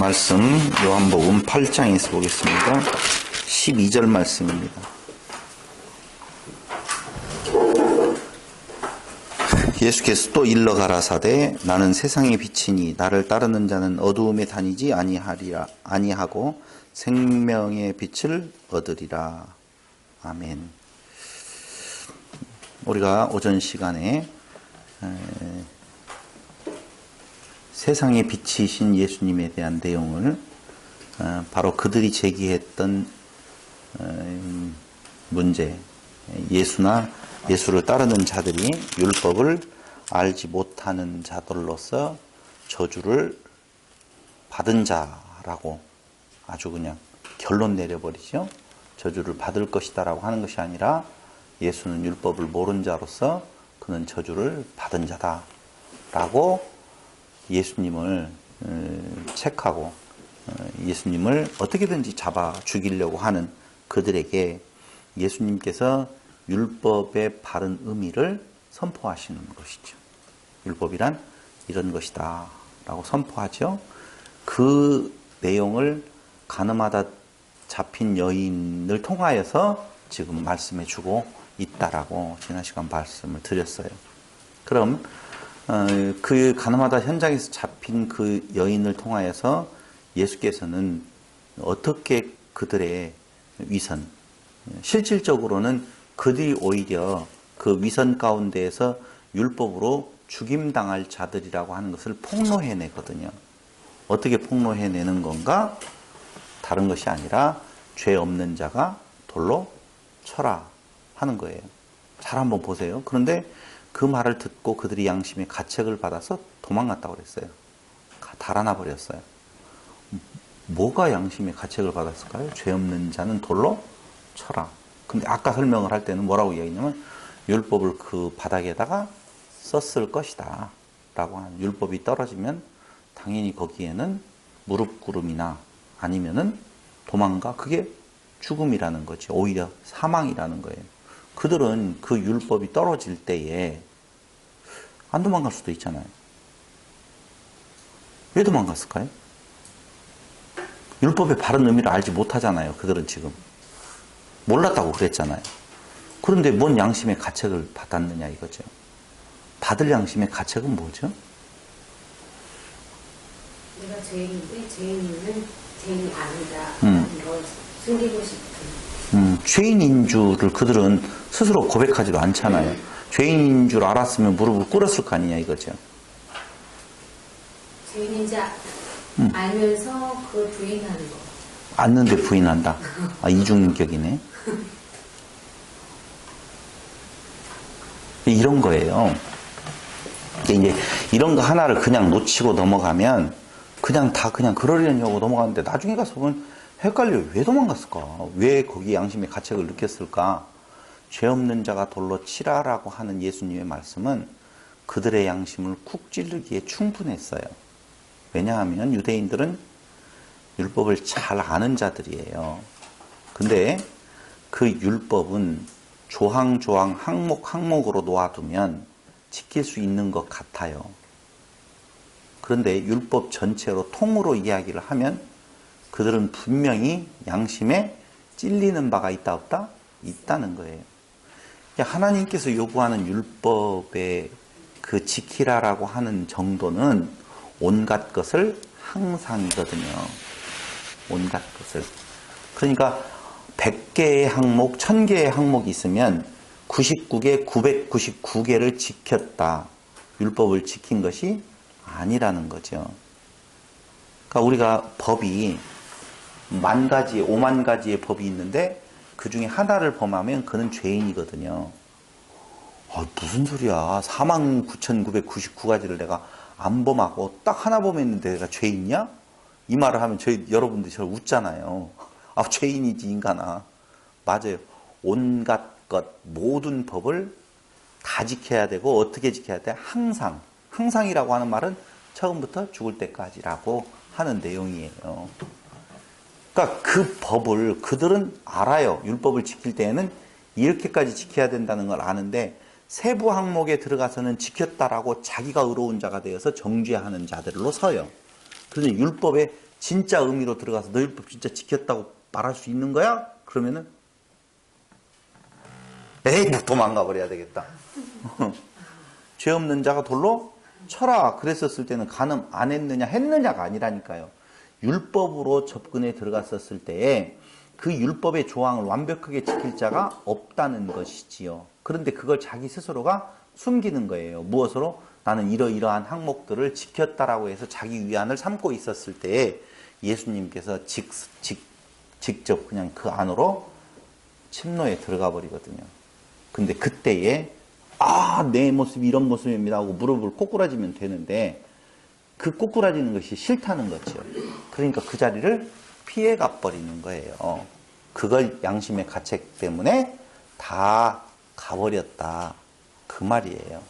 말씀 요한복음 8장에서 보겠습니다. 12절 말씀입니다. 예수께서 또 일러 가라사대 나는 세상의 빛이니 나를 따르는 자는 어두움에 다니지 아니하고 생명의 빛을 얻으리라. 아멘. 우리가 오전 시간에 세상의 빛이신 예수님에 대한 내용을 바로 그들이 제기했던 문제, 예수를 따르는 자들이 율법을 알지 못하는 자들로서 저주를 받은 자라고 아주 그냥 결론 내려버리죠. 저주를 받을 것이다 라고 하는 것이 아니라 예수는 율법을 모른 자로서 그는 저주를 받은 자다 라고 예수님을 책하고 예수님을 어떻게든지 잡아 죽이려고 하는 그들에게 예수님께서 율법의 바른 의미를 선포하시는 것이죠. 율법이란 이런 것이다 라고 선포하죠. 그 내용을 가늠하다 잡힌 여인을 통하여서 지금 말씀해 주고 있다라고 지난 시간 말씀을 드렸어요. 그럼 그 가늠하다 현장에서 잡힌 그 여인을 통하여서 예수께서는 어떻게 그들의 위선, 실질적으로는 그들이 오히려 그 위선 가운데에서 율법으로 죽임당할 자들이라고 하는 것을 폭로해내거든요. 어떻게 폭로해내는 건가? 다른 것이 아니라 죄 없는 자가 돌로 쳐라 하는 거예요. 잘 한번 보세요. 그런데 그 말을 듣고 그들이 양심의 가책을 받아서 도망갔다고 그랬어요. 달아나 버렸어요. 뭐가 양심의 가책을 받았을까요? 죄 없는 자는 돌로 쳐라. 근데 아까 설명을 할 때는 뭐라고 이야기했냐면 율법을 그 바닥에다가 썼을 것이다 라고 하는, 율법이 떨어지면 당연히 거기에는 무릎 꿇음이나 아니면은 도망가, 그게 죽음이라는 거지. 오히려 사망이라는 거예요. 그들은 그 율법이 떨어질 때에 안 도망갈 수도 있잖아요. 왜 도망갔을까요? 율법의 바른 의미를 알지 못하잖아요. 그들은 지금 몰랐다고 그랬잖아요. 그런데 뭔 양심의 가책을 받았느냐 이거죠. 받을 양심의 가책은 뭐죠? 내가 죄인인데 죄인은 죄인이 아니다. 이걸 숨기고 싶은. 죄인인 줄을 그들은 스스로 고백하지도 않잖아요. 죄인인 줄 알았으면 무릎을 꿇었을 거 아니냐 이거죠. 죄인인지 알면서 그걸 부인하는 거. 알는데 부인한다. 이중인격이네. 이런 거예요. 이제 이런 거 하나를 그냥 놓치고 넘어가면 그냥 그러려니 하고 넘어가는데 나중에 가서 보면 헷갈려요. 왜 도망갔을까? 왜 거기 양심의 가책을 느꼈을까? 죄 없는 자가 돌로 치라라고 하는 예수님의 말씀은 그들의 양심을 쿡 찌르기에 충분했어요. 왜냐하면 유대인들은 율법을 잘 아는 자들이에요. 근데 그 율법은 조항조항 항목으로 놓아두면 지킬 수 있는 것 같아요. 그런데 율법 전체로 통으로 이야기를 하면 그들은 분명히 양심에 찔리는 바가 있다 없다? 있다는 거예요. 하나님께서 요구하는 율법의 그 지키라라고 하는 정도는 온갖 것을 항상이거든요. 온갖 것을. 그러니까 100개의 항목, 1000개의 항목이 있으면 99개, 999개를 지켰다. 율법을 지킨 것이 아니라는 거죠. 그러니까 우리가 법이 10,000가지, 50,000가지의 법이 있는데 그 중에 하나를 범하면 그는 죄인이거든요. 무슨 소리야. 49,999가지를 내가 안 범하고 딱 하나 범했는데 내가 죄인이야? 이 말을 하면 여러분들이 저를 웃잖아요. 죄인이지 인간아. 맞아요. 온갖 것, 모든 법을 다 지켜야 되고 어떻게 지켜야 돼? 항상. 항상이라고 하는 말은 처음부터 죽을 때까지라고 하는 내용이에요. 그러니까 그 법을 그들은 알아요. 율법을 지킬 때에는 이렇게까지 지켜야 된다는 걸 아는데 세부 항목에 들어가서는 지켰다라고 자기가 의로운 자가 되어서 정죄하는 자들로 서요. 그런데 율법의 진짜 의미로 들어가서 너 율법 진짜 지켰다고 말할 수 있는 거야? 그러면은 에이 도망가 버려야 되겠다. 죄 없는 자가 돌로 쳐라. 그랬었을 때는 간음 안 했느냐 했느냐가 아니라니까요. 율법으로 접근에 들어갔었을 때에 그 율법의 조항을 완벽하게 지킬 자가 없다는 것이지요. 그런데 그걸 자기 스스로가 숨기는 거예요. 무엇으로? 나는 이러이러한 항목들을 지켰다라고 해서 자기 위안을 삼고 있었을 때에 예수님께서 직접 그냥 그 안으로 침노에 들어가 버리거든요. 근데 그때에 내 모습이 이런 모습입니다 하고 무릎을 꼬꾸라지면 되는데 그 꼬꾸라지는 것이 싫다는 거죠. 그러니까 그 자리를 피해가 버리는 거예요. 그걸 양심의 가책 때문에 다 가버렸다. 그 말이에요.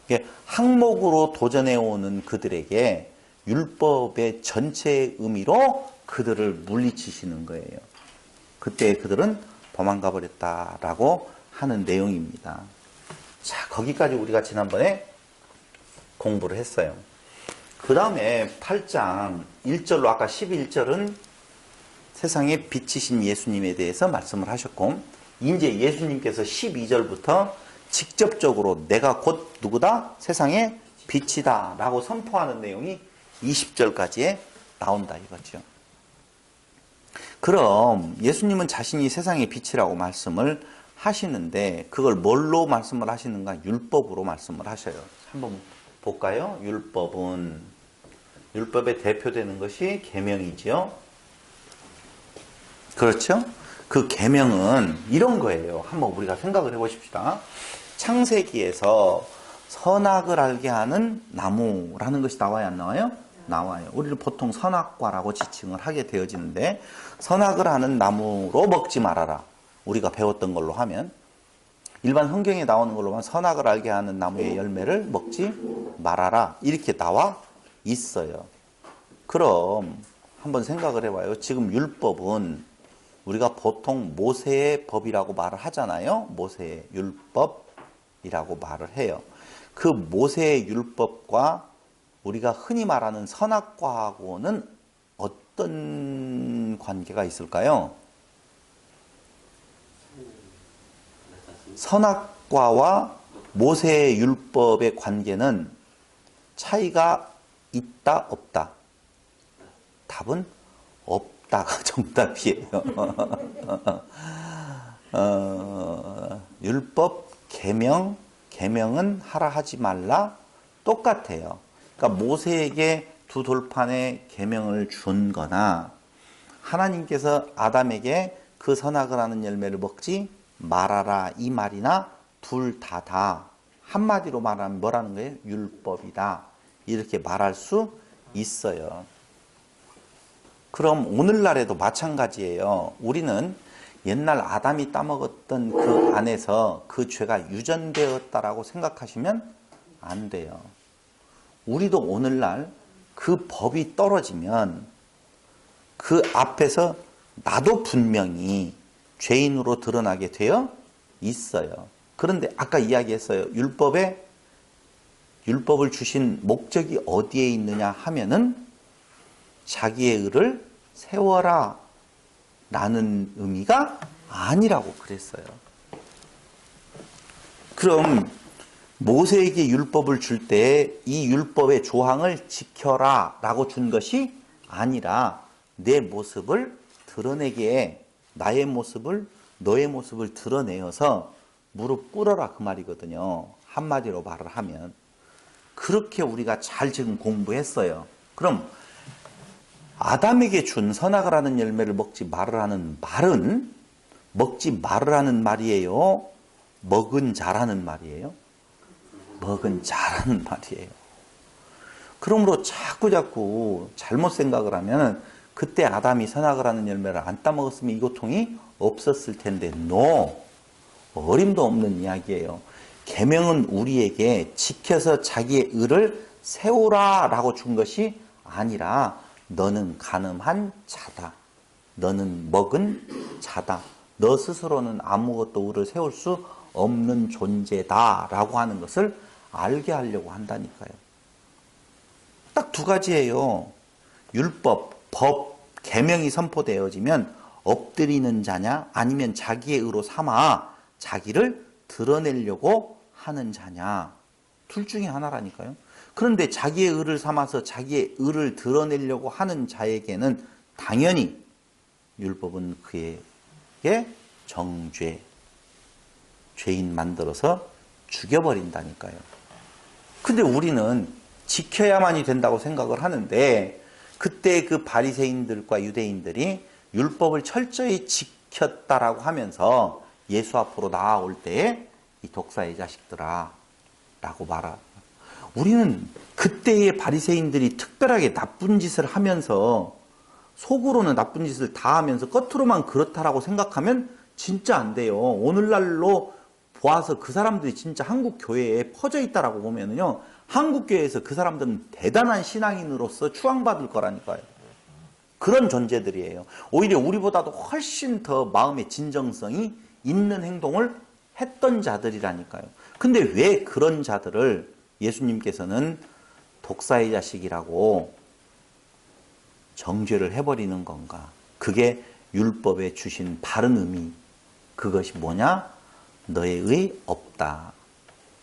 이게 항목으로 도전해오는 그들에게 율법의 전체의 의미로 그들을 물리치시는 거예요. 그때 그들은 도망가 버렸다라고 하는 내용입니다. 자, 거기까지 우리가 지난번에 공부를 했어요. 그 다음에 8장 1절로 아까 11절은 세상에 빛이신 예수님에 대해서 말씀을 하셨고 이제 예수님께서 12절부터 직접적으로 내가 곧 누구다? 세상의 빛이다 라고 선포하는 내용이 20절까지에 나온다 이거죠. 그럼 예수님은 자신이 세상의 빛이라고 말씀을 하시는데 그걸 뭘로 말씀을 하시는가? 율법으로 말씀을 하셔요. 한번 볼까요? 율법에 대표되는 것이 계명이지요. 그렇죠? 그 계명은 이런 거예요. 한번 우리가 생각을 해보십시다. 창세기에서 선악을 알게 하는 나무라는 것이 나와요, 안 나와요? 나와요. 우리는 보통 선악과라고 지칭을 하게 되어지는데 선악을 하는 나무로 먹지 말아라. 우리가 배웠던 걸로 하면 일반 성경에 나오는 걸로 하면 선악을 알게 하는 나무의 열매를 먹지 말아라. 이렇게 나와 있어요. 그럼 한번 생각을 해봐요. 지금 율법은 우리가 보통 모세의 법이라고 말을 하잖아요. 모세의 율법이라고 말을 해요. 그 모세의 율법과 우리가 흔히 말하는 선악과하고는 어떤 관계가 있을까요? 선악과와 모세의 율법의 관계는 차이가 있다, 없다? 답은 없다가 정답이에요. 율법, 계명은 하라 하지 말라 똑같아요. 그러니까 모세에게 두 돌판의 계명을 준 거나 하나님께서 아담에게 그 선악을 하는 열매를 먹지 말아라 이 말이나 둘 다 한마디로 말하면 뭐라는 거예요? 율법이다. 이렇게 말할 수 있어요. 그럼 오늘날에도 마찬가지예요. 우리는 옛날 아담이 따먹었던 그 안에서 그 죄가 유전되었다라고 생각하시면 안 돼요. 우리도 오늘날 그 법이 떨어지면 그 앞에서 나도 분명히 죄인으로 드러나게 되어 있어요. 그런데 아까 이야기했어요. 율법을 주신 목적이 어디에 있느냐 하면은 자기의 의를 세워라 라는 의미가 아니라고 그랬어요. 그럼 모세에게 율법을 줄 때 이 율법의 조항을 지켜라 라고 준 것이 아니라 내 모습을 드러내게 나의 모습을 너의 모습을 드러내어서 무릎 꿇어라 그 말이거든요. 한마디로 말을 하면 그렇게 우리가 잘 지금 공부했어요. 그럼 아담에게 준 선악을 하는 열매를 먹지 말으라는 말은 먹지 말으라는 말이에요? 먹은 자라는 말이에요? 먹은 자라는 말이에요. 그러므로 자꾸 잘못 생각을 하면 그때 아담이 선악을 하는 열매를 안 따먹었으면 이 고통이 없었을 텐데 어림도 없는 이야기예요. 계명은 우리에게 지켜서 자기의 의를 세우라 라고 준 것이 아니라 너는 간음한 자다. 너는 먹은 자다. 너 스스로는 아무것도 의를 세울 수 없는 존재다 라고 하는 것을 알게 하려고 한다니까요. 딱 두 가지예요. 율법, 법, 계명이 선포되어지면 엎드리는 자냐 아니면 자기의 의로 삼아 자기를 드러내려고 하는 자냐. 둘 중에 하나라니까요. 그런데 자기의 의를 삼아서 자기의 의를 드러내려고 하는 자에게는 당연히 율법은 그에게 정죄, 죄인 만들어서 죽여버린다니까요. 근데 우리는 지켜야만이 된다고 생각을 하는데 그때 그 바리새인들과 유대인들이 율법을 철저히 지켰다라고 하면서 예수 앞으로 나아올 때에 이 독사의 자식들아 라고 말하. 우리는 그때의 바리새인들이 특별하게 나쁜 짓을 하면서 속으로는 나쁜 짓을 다 하면서 겉으로만 그렇다라고 생각하면 진짜 안 돼요. 오늘날로 보아서 그 사람들이 진짜 한국 교회에 퍼져 있다라고 보면은요, 한국 교회에서 그 사람들은 대단한 신앙인으로서 추앙받을 거라니까요. 그런 존재들이에요. 오히려 우리보다도 훨씬 더 마음의 진정성이 있는 행동을 했던 자들이라니까요. 근데 왜 그런 자들을 예수님께서는 독사의 자식이라고 정죄를 해버리는 건가? 그게 율법에 주신 바른 의미. 그것이 뭐냐? 너의 의 없다.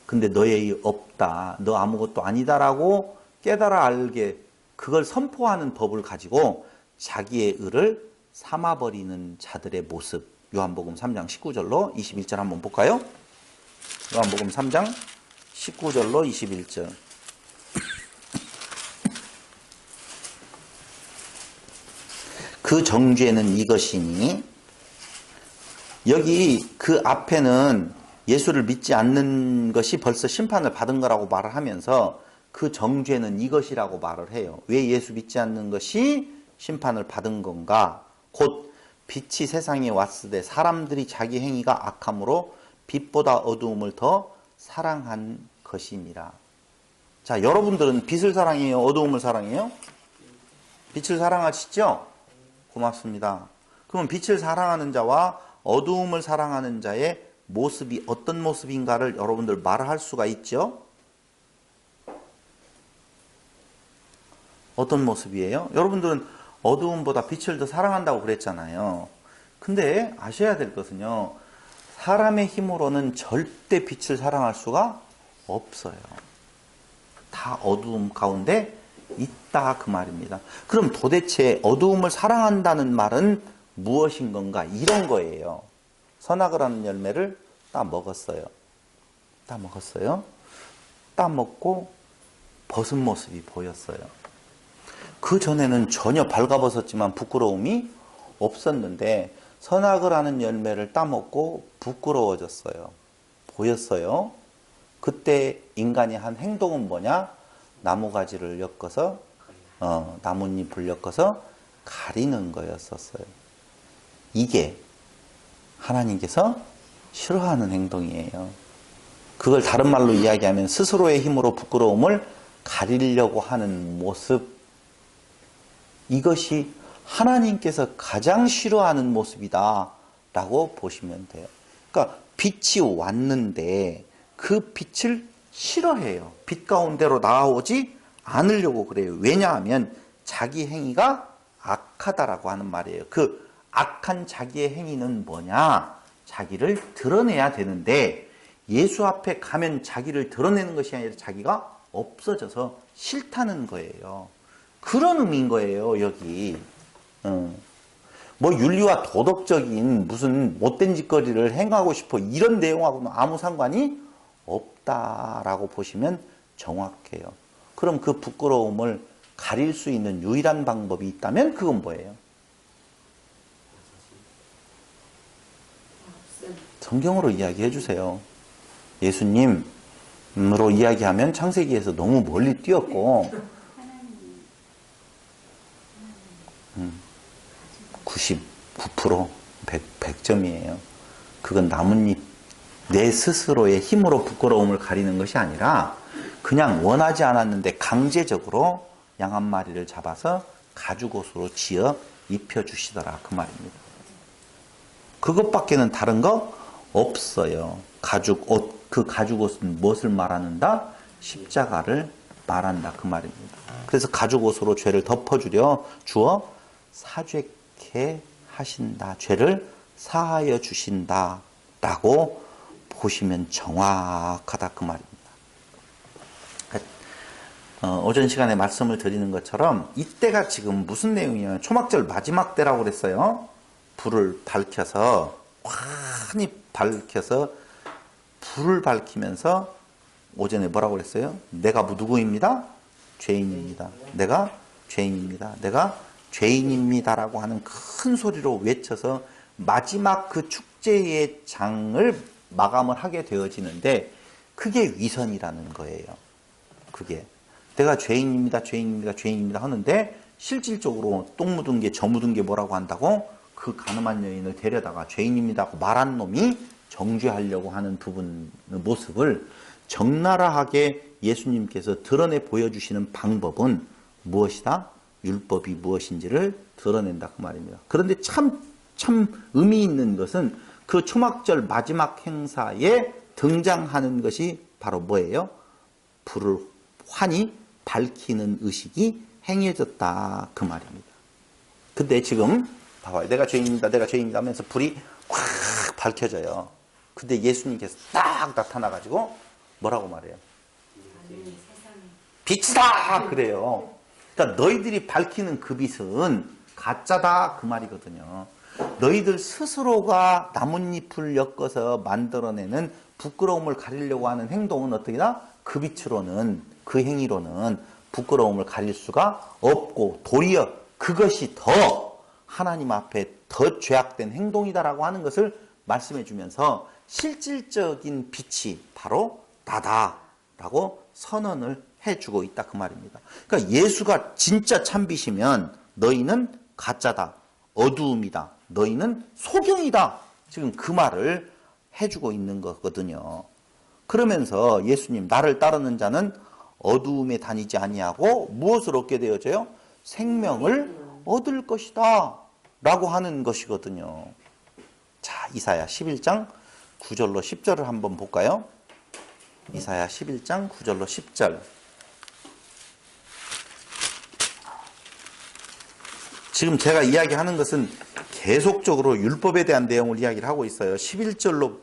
근데 너의 의 없다. 너 아무것도 아니다라고 깨달아 알게 그걸 선포하는 법을 가지고 자기의 의를 삼아버리는 자들의 모습. 요한복음 3장 19절로 21절 한번 볼까요? 요한복음 3장 19절로 21절. 그 정죄는 이것이니, 여기 그 앞에는 예수를 믿지 않는 것이 벌써 심판을 받은 거라고 말을 하면서 그 정죄는 이것이라고 말을 해요. 왜 예수 믿지 않는 것이 심판을 받은 건가? 곧 빛이 세상에 왔으되 사람들이 자기 행위가 악함으로 빛보다 어두움을 더 사랑한 것이니라. 자, 여러분들은 빛을 사랑해요? 어두움을 사랑해요? 빛을 사랑하시죠? 고맙습니다. 그러면 빛을 사랑하는 자와 어두움을 사랑하는 자의 모습이 어떤 모습인가를 여러분들 말할 수가 있죠? 어떤 모습이에요? 여러분들은 어두움보다 빛을 더 사랑한다고 그랬잖아요. 근데 아셔야 될 것은요, 사람의 힘으로는 절대 빛을 사랑할 수가 없어요. 다 어두움 가운데 있다 그 말입니다. 그럼 도대체 어두움을 사랑한다는 말은 무엇인 건가? 이런 거예요. 선악을 하는 열매를 따 먹었어요. 따 먹었어요. 따 먹고 벗은 모습이 보였어요. 그 전에는 전혀 발가벗었지만 부끄러움이 없었는데 선악을 하는 열매를 따먹고 부끄러워졌어요. 보였어요. 그때 인간이 한 행동은 뭐냐? 나무가지를 엮어서 나뭇잎을 엮어서 가리는 거였었어요. 이게 하나님께서 싫어하는 행동이에요. 그걸 다른 말로 이야기하면 스스로의 힘으로 부끄러움을 가리려고 하는 모습, 이것이 하나님께서 가장 싫어하는 모습이다 라고 보시면 돼요. 그러니까 빛이 왔는데 그 빛을 싫어해요. 빛 가운데로 나오지 않으려고 그래요. 왜냐하면 자기 행위가 악하다라고 하는 말이에요. 그 악한 자기의 행위는 뭐냐? 자기를 드러내야 되는데 예수 앞에 가면 자기를 드러내는 것이 아니라 자기가 없어져서 싫다는 거예요. 그런 의미인 거예요, 여기. 뭐 윤리와 도덕적인 무슨 못된 짓거리를 행하고 싶어 이런 내용하고는 아무 상관이 없다라고 보시면 정확해요. 그럼 그 부끄러움을 가릴 수 있는 유일한 방법이 있다면 그건 뭐예요? 성경으로 이야기해 주세요. 예수님으로 이야기하면 창세기에서 너무 멀리 뛰었고 99% 100점이에요. 그건 나뭇잎 내 스스로의 힘으로 부끄러움을 가리는 것이 아니라 그냥 원하지 않았는데 강제적으로 양 한 마리를 잡아서 가죽옷으로 지어 입혀주시더라 그 말입니다. 그것밖에는 다른 거 없어요. 가죽옷, 그 가죽옷은 무엇을 말하는다? 십자가를 말한다 그 말입니다. 그래서 가죽옷으로 죄를 덮어주려 주어 사죄케 하신다. 죄를 사하여 주신다. 라고 보시면 정확하다 그 말입니다. 오전 시간에 말씀을 드리는 것처럼 이때가 지금 무슨 내용이냐면 초막절 마지막 때라고 그랬어요. 불을 밝혀서 환히 밝혀서 불을 밝히면서 오전에 뭐라고 그랬어요? 내가 누구입니다? 죄인입니다. 내가 죄인입니다. 내가 죄인입니다라고 하는 큰 소리로 외쳐서 마지막 그 축제의 장을 마감을 하게 되어지는데 그게 위선이라는 거예요. 그게 내가 죄인입니다. 죄인입니다. 죄인입니다 하는데 실질적으로 똥 묻은 게 저 묻은 게 뭐라고 한다고? 그 가늠한 여인을 데려다가 죄인입니다 하고 말한 놈이 정죄하려고 하는 부분 모습을 적나라하게 예수님께서 드러내 보여주시는 방법은 무엇이다? 율법이 무엇인지를 드러낸다 그 말입니다. 그런데 참 의미 있는 것은 그 초막절 마지막 행사에 등장하는 것이 바로 뭐예요? 불을 환히 밝히는 의식이 행해졌다 그 말입니다. 근데 지금 봐봐요. 내가 죄인입니다. 내가 죄인입니다 하면서 불이 확 밝혀져요. 근데 예수님께서 딱 나타나가지고 뭐라고 말해요? 빛이다! 그래요. 그러니까 너희들이 밝히는 그 빛은 가짜다 그 말이거든요. 너희들 스스로가 나뭇잎을 엮어서 만들어내는 부끄러움을 가리려고 하는 행동은 어떻게다? 그 빛으로는 그 행위로는 부끄러움을 가릴 수가 없고 도리어 그것이 더 하나님 앞에 더 죄악된 행동이다라고 하는 것을 말씀해 주면서 실질적인 빛이 바로 나다라고 선언을 해주고 있다 그 말입니다. 그러니까 예수가 진짜 참빛이면 너희는 가짜다, 어두움이다, 너희는 소경이다. 지금 그 말을 해주고 있는 거거든요. 그러면서 예수님 나를 따르는 자는 어두움에 다니지 아니하고 무엇을 얻게 되어져요? 생명을 얻을 것이다 라고 하는 것이거든요. 자, 이사야 11장 9절로 10절을 한번 볼까요? 이사야 11장 9절로 10절. 지금 제가 이야기하는 것은 계속적으로 율법에 대한 내용을 이야기를 하고 있어요. 11절로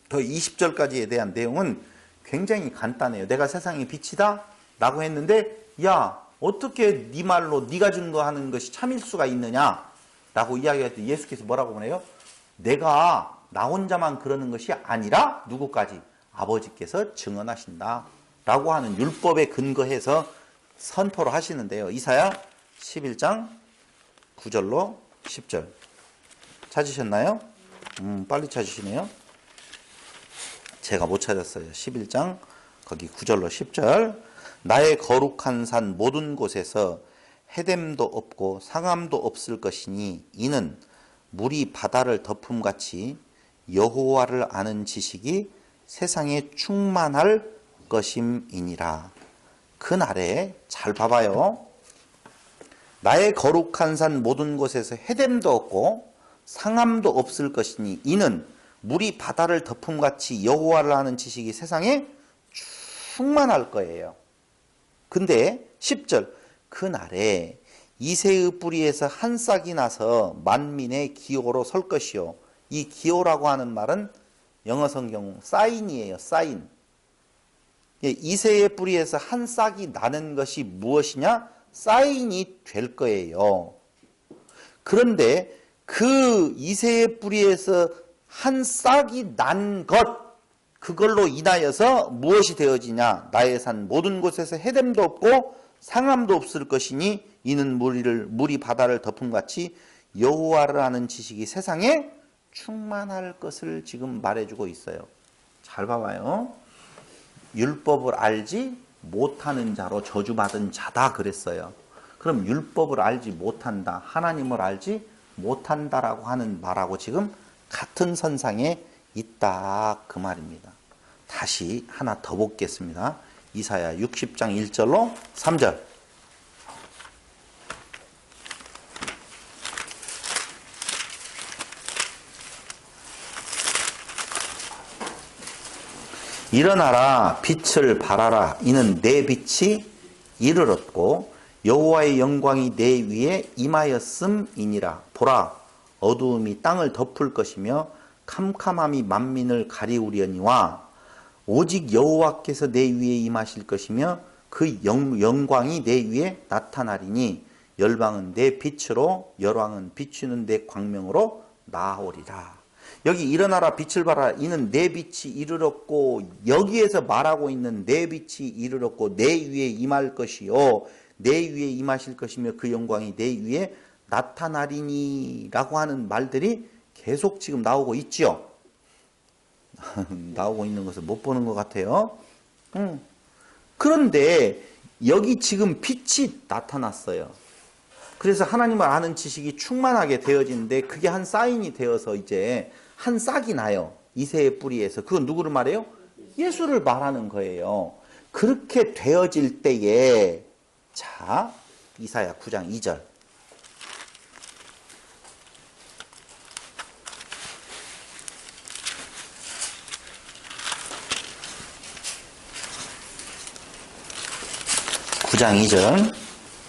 더 20절까지에 대한 내용은 굉장히 간단해요. 내가 세상의 빛이다 라고 했는데 야 어떻게 네 말로 네가 증거하는 것이 참일 수가 있느냐 라고 이야기할 때 예수께서 뭐라고 그래요? 내가 나 혼자만 그러는 것이 아니라 누구까지? 아버지께서 증언하신다 라고 하는 율법에 근거해서 선포를 하시는데요. 이사야 11장 9절로 10절 찾으셨나요? 빨리 찾으시네요. 제가 못 찾았어요. 11장 거기 9절로 10절. 나의 거룩한 산 모든 곳에서 해됨도 없고 상함도 없을 것이니 이는 물이 바다를 덮음같이 여호와를 아는 지식이 세상에 충만할 것임이니라. 그날에 잘 봐봐요. 나의 거룩한 산 모든 곳에서 해됨도 없고 상함도 없을 것이니 이는 물이 바다를 덮음같이 여호와를 아는 지식이 세상에 충만할 거예요. 근데 10절 그날에 이새의 뿌리에서 한 싹이 나서 만민의 기호로 설 것이요. 이 기호라고 하는 말은 영어 성경 사인이에요. 사인. 이새의 뿌리에서 한 싹이 나는 것이 무엇이냐? 사인이 될 거예요. 그런데 그 이새의 뿌리에서 한 싹이 난 것, 그걸로 인하여서 무엇이 되어지냐? 나의 산 모든 곳에서 해됨도 없고 상함도 없을 것이니 이는 물이 바다를 덮음같이 여호와를 아는 지식이 세상에 충만할 것을 지금 말해주고 있어요. 잘 봐봐요. 율법을 알지 못하는 자로 저주받은 자다 그랬어요. 그럼 율법을 알지 못한다, 하나님을 알지 못한다라고 하는 말하고 지금 같은 선상에 있다 그 말입니다. 다시 하나 더 보겠습니다. 이사야 60장 1절로 3절. 일어나라 빛을 발하라 이는 내 빛이 이를 얻고 여호와의 영광이 내 위에 임하였음이니라. 보라, 어두움이 땅을 덮을 것이며 캄캄함이 만민을 가리우려니와 오직 여호와께서 내 위에 임하실 것이며 그 영광이 내 위에 나타나리니 열방은 내 빛으로 열왕은 비추는 내 광명으로 나오리라. 여기 일어나라 빛을 발하라. 이는 내 빛이 이르렀고 여기에서 말하고 있는 내 빛이 이르렀고 내 위에 임할 것이요 내 위에 임하실 것이며 그 영광이 내 위에 나타나리니 라고 하는 말들이 계속 지금 나오고 있죠. 나오고 있는 것을 못 보는 것 같아요. 그런데 여기 지금 빛이 나타났어요. 그래서 하나님을 아는 지식이 충만하게 되어지는데 그게 한 사인이 되어서 이제 한 싹이 나요. 이새의 뿌리에서. 그건 누구를 말해요? 예수를 말하는 거예요. 그렇게 되어질 때에 자, 이사야 9장 2절. 장 2절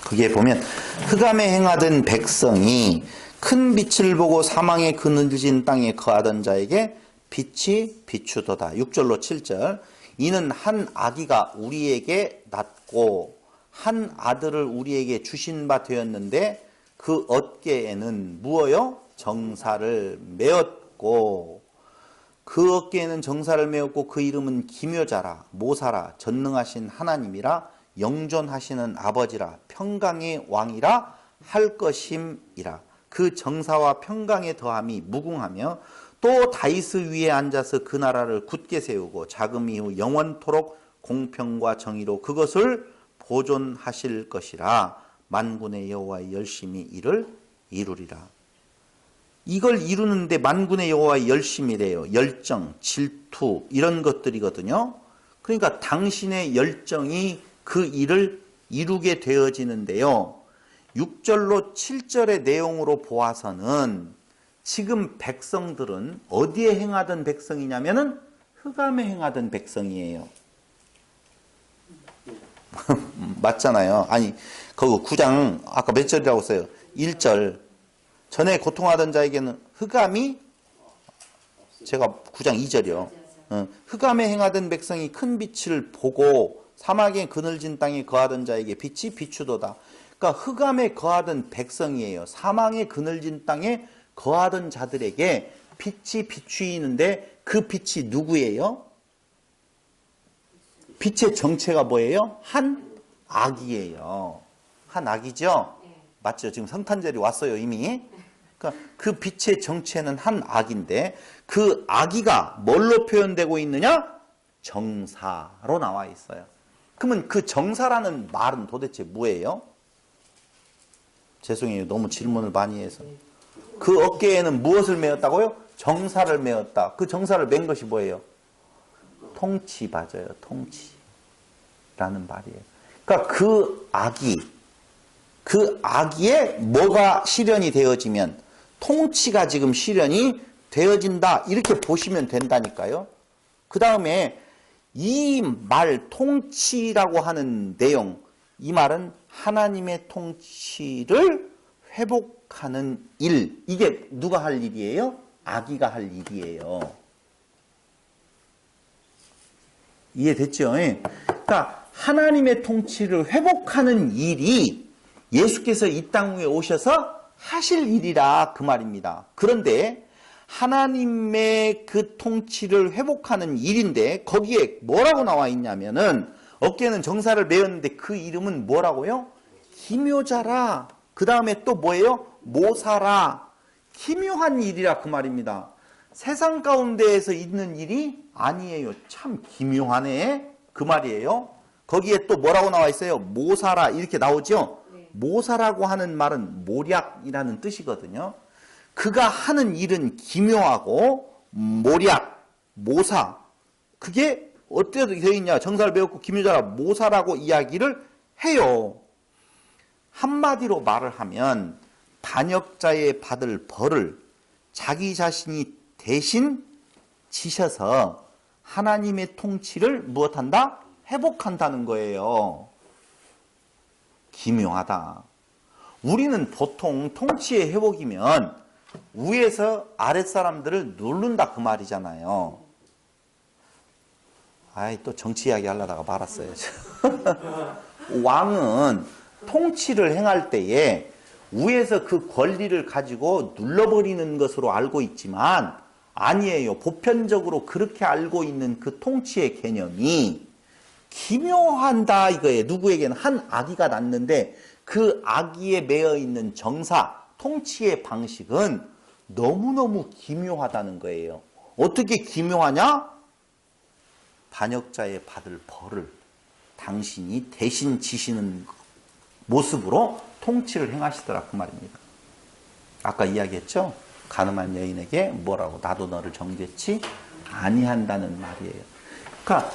거기에 보면 흑암에 행하던 백성이 큰 빛을 보고 사망의 그늘진 땅에 거하던 자에게 빛이 비추도다. 6절로 7절 이는 한 아기가 우리에게 낳고 한 아들을 우리에게 주신 바 되었는데 그 어깨에는 무엇요? 정사를 메었고 그 어깨에는 정사를 메었고 그 이름은 기묘자라 모사라 전능하신 하나님이라 영존하시는 아버지라 평강의 왕이라 할 것임이라. 그 정사와 평강의 더함이 무궁하며 또 다윗 위에 앉아서 그 나라를 굳게 세우고 자금 이후 영원토록 공평과 정의로 그것을 보존하실 것이라. 만군의 여호와의 열심히 이를 이루리라. 이걸 이루는데 만군의 여호와의 열심이래요. 열정, 질투 이런 것들이거든요. 그러니까 당신의 열정이 그 일을 이루게 되어지는데요. 6절로 7절의 내용으로 보아서는 지금 백성들은 어디에 행하던 백성이냐면은 흑암에 행하던 백성이에요. 맞잖아요. 아니, 거기 9장 아까 몇 절이라고 써요? 1절. 전에 고통하던 자에게는 흑암이 제가 9장 2절이요. 흑암에 행하던 백성이 큰 빛을 보고 사막의 그늘진 땅에 거하던 자에게 빛이 비추도다. 그러니까 흑암에 거하던 백성이에요. 사망의 그늘진 땅에 거하던 자들에게 빛이 비추이는데 그 빛이 누구예요? 빛의 정체가 뭐예요? 한 악이에요. 한 악이죠? 맞죠? 지금 성탄절이 왔어요 이미. 그러니까 그 빛의 정체는 한 악인데 그 악이가 뭘로 표현되고 있느냐? 정사로 나와 있어요. 그러면 그 정사라는 말은 도대체 뭐예요? 죄송해요. 너무 질문을 많이 해서. 그 어깨에는 무엇을 메었다고요? 정사를 메었다. 그 정사를 맨 것이 뭐예요? 통치 맞아요. 통치라는 말이에요. 그러니까 그 악기에 뭐가 실현이 되어지면 통치가 지금 실현이 되어진다. 이렇게 보시면 된다니까요. 그 다음에 이 말 통치라고 하는 내용, 이 말은 하나님의 통치를 회복하는 일. 이게 누가 할 일이에요? 아기가 할 일이에요. 이해됐죠? 그러니까 하나님의 통치를 회복하는 일이 예수께서 이 땅 위에 오셔서 하실 일이라 그 말입니다. 그런데 하나님의 그 통치를 회복하는 일인데 거기에 뭐라고 나와 있냐면은 어깨는 정사를 메었는데 그 이름은 뭐라고요? 기묘자라. 그 다음에 또 뭐예요? 모사라. 기묘한 일이라 그 말입니다. 세상 가운데에서 있는 일이 아니에요. 참 기묘하네. 그 말이에요. 거기에 또 뭐라고 나와 있어요? 모사라 이렇게 나오죠? 모사라고 하는 말은 모략이라는 뜻이거든요. 그가 하는 일은 기묘하고 모략, 모사. 그게 어떻게 되어 있냐? 정사를 배웠고 기묘자라 모사라고 이야기를 해요. 한마디로 말을 하면 반역자의 받을 벌을 자기 자신이 대신 지셔서 하나님의 통치를 무엇한다? 회복한다는 거예요. 기묘하다. 우리는 보통 통치의 회복이면 위에서 아랫사람들을 누른다 그 말이잖아요. 아이, 또 정치 이야기 하려다가 말았어요. 왕은 통치를 행할 때에 위에서 그 권리를 가지고 눌러버리는 것으로 알고 있지만 아니에요. 보편적으로 그렇게 알고 있는 그 통치의 개념이 기묘한다 이거예요. 누구에게는 한 아기가 낳는데 그 아기에 매여 있는 정사, 통치의 방식은 너무너무 기묘하다는 거예요. 어떻게 기묘하냐? 반역자의 받을 벌을 당신이 대신 지시는 모습으로 통치를 행하시더라 그 말입니다. 아까 이야기했죠? 가늠한 여인에게 뭐라고? 나도 너를 정죄치 아니한다는 말이에요. 그러니까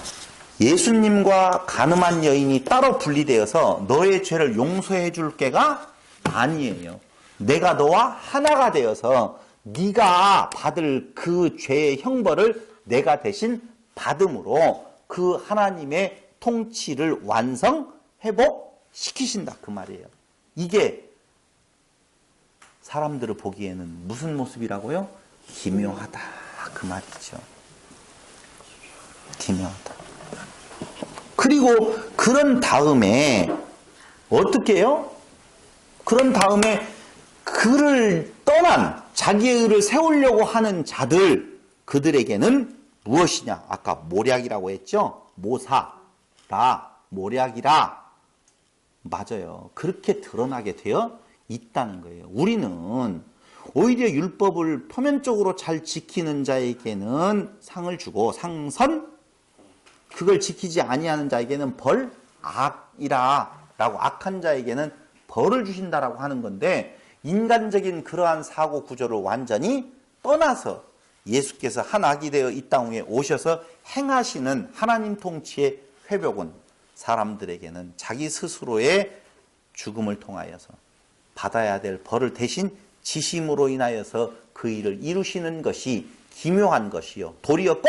예수님과 가늠한 여인이 따로 분리되어서 너의 죄를 용서해 줄 게가 아니에요. 내가 너와 하나가 되어서 네가 받을 그 죄의 형벌을 내가 대신 받음으로 그 하나님의 통치를 완성, 회복시키신다 그 말이에요. 이게 사람들을 보기에는 무슨 모습이라고요? 기묘하다 그 말이죠. 기묘하다. 그리고 그런 다음에 어떻게 해요? 그런 다음에 그를 떠난 자기의 의를 세우려고 하는 자들, 그들에게는 무엇이냐? 아까 모략이라고 했죠? 모사라, 모략이라. 맞아요. 그렇게 드러나게 되어 있다는 거예요. 우리는 오히려 율법을 표면적으로 잘 지키는 자에게는 상을 주고 상선, 그걸 지키지 아니하는 자에게는 벌, 악이라 라고 악한 자에게는 벌을 주신다라고 하는 건데 인간적인 그러한 사고 구조를 완전히 떠나서 예수께서 한 악이 되어 이 땅에 오셔서 행하시는 하나님 통치의 회복은 사람들에게는 자기 스스로의 죽음을 통하여서 받아야 될 벌을 대신 지심으로 인하여서 그 일을 이루시는 것이 기묘한 것이요. 도리어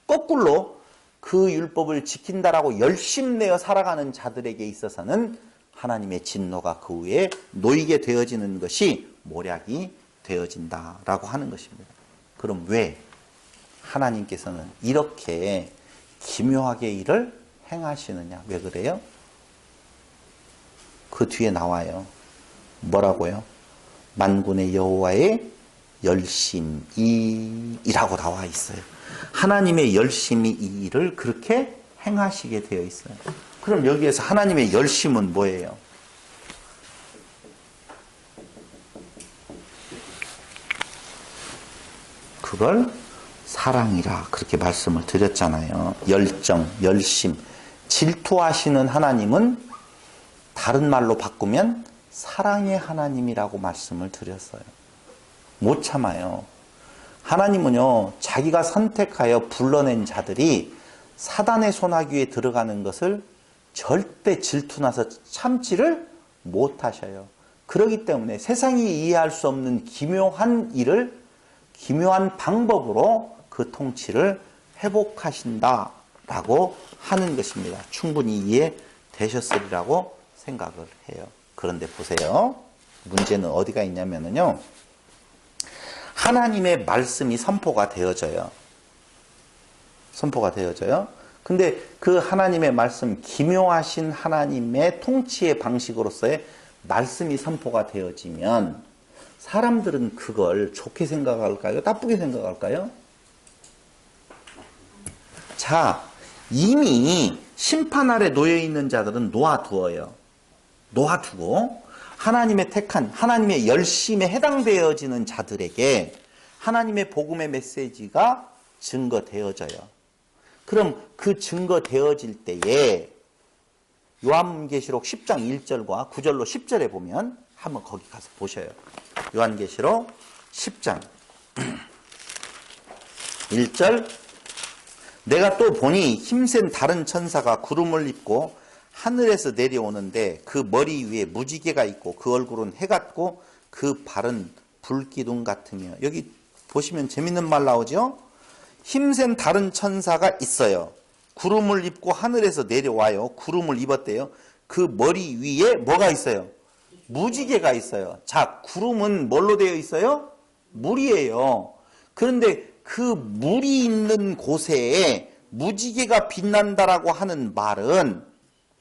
거꾸로 그 율법을 지킨다라고 열심내어 살아가는 자들에게 있어서는 하나님의 진노가 그 위에 놓이게 되어지는 것이 모략이 되어진다라고 하는 것입니다. 그럼 왜 하나님께서는 이렇게 기묘하게 일을 행하시느냐? 왜 그래요? 그 뒤에 나와요. 뭐라고요? 만군의 여호와의 열심이라고 나와 있어요. 하나님의 열심이 이 일을 그렇게 행하시게 되어 있어요. 그럼 여기에서 하나님의 열심은 뭐예요? 그걸 사랑이라 그렇게 말씀을 드렸잖아요. 열정, 열심. 질투하시는 하나님은 다른 말로 바꾸면 사랑의 하나님이라고 말씀을 드렸어요. 못 참아요. 하나님은요, 자기가 선택하여 불러낸 자들이 사단의 손아귀에 들어가는 것을 절대 질투나서 참지를 못하셔요. 그렇기 때문에 세상이 이해할 수 없는 기묘한 일을 기묘한 방법으로 그 통치를 회복하신다라고 하는 것입니다. 충분히 이해되셨으리라고 생각을 해요. 그런데 보세요. 문제는 어디가 있냐면요. 하나님의 말씀이 선포가 되어져요. 선포가 되어져요. 근데 그 하나님의 말씀, 기묘하신 하나님의 통치의 방식으로서의 말씀이 선포가 되어지면 사람들은 그걸 좋게 생각할까요? 나쁘게 생각할까요? 자, 이미 심판 아래 놓여있는 자들은 놓아두어요. 놓아두고 하나님의 택한, 하나님의 열심에 해당되어지는 자들에게 하나님의 복음의 메시지가 증거되어져요. 그럼 그 증거되어질 때에 요한계시록 10장 1절과 9절로 10절에 보면 한번 거기 가서 보셔요. 요한계시록 10장 1절 내가 또 보니 힘센 다른 천사가 구름을 입고 하늘에서 내려오는데 그 머리 위에 무지개가 있고 그 얼굴은 해 같고 그 발은 불기둥 같으며 여기 보시면 재밌는 말 나오죠? 힘센 다른 천사가 있어요. 구름을 입고 하늘에서 내려와요. 구름을 입었대요. 그 머리 위에 뭐가 있어요? 무지개가 있어요. 자, 구름은 뭘로 되어 있어요? 물이에요. 그런데 그 물이 있는 곳에 무지개가 빛난다라고 하는 말은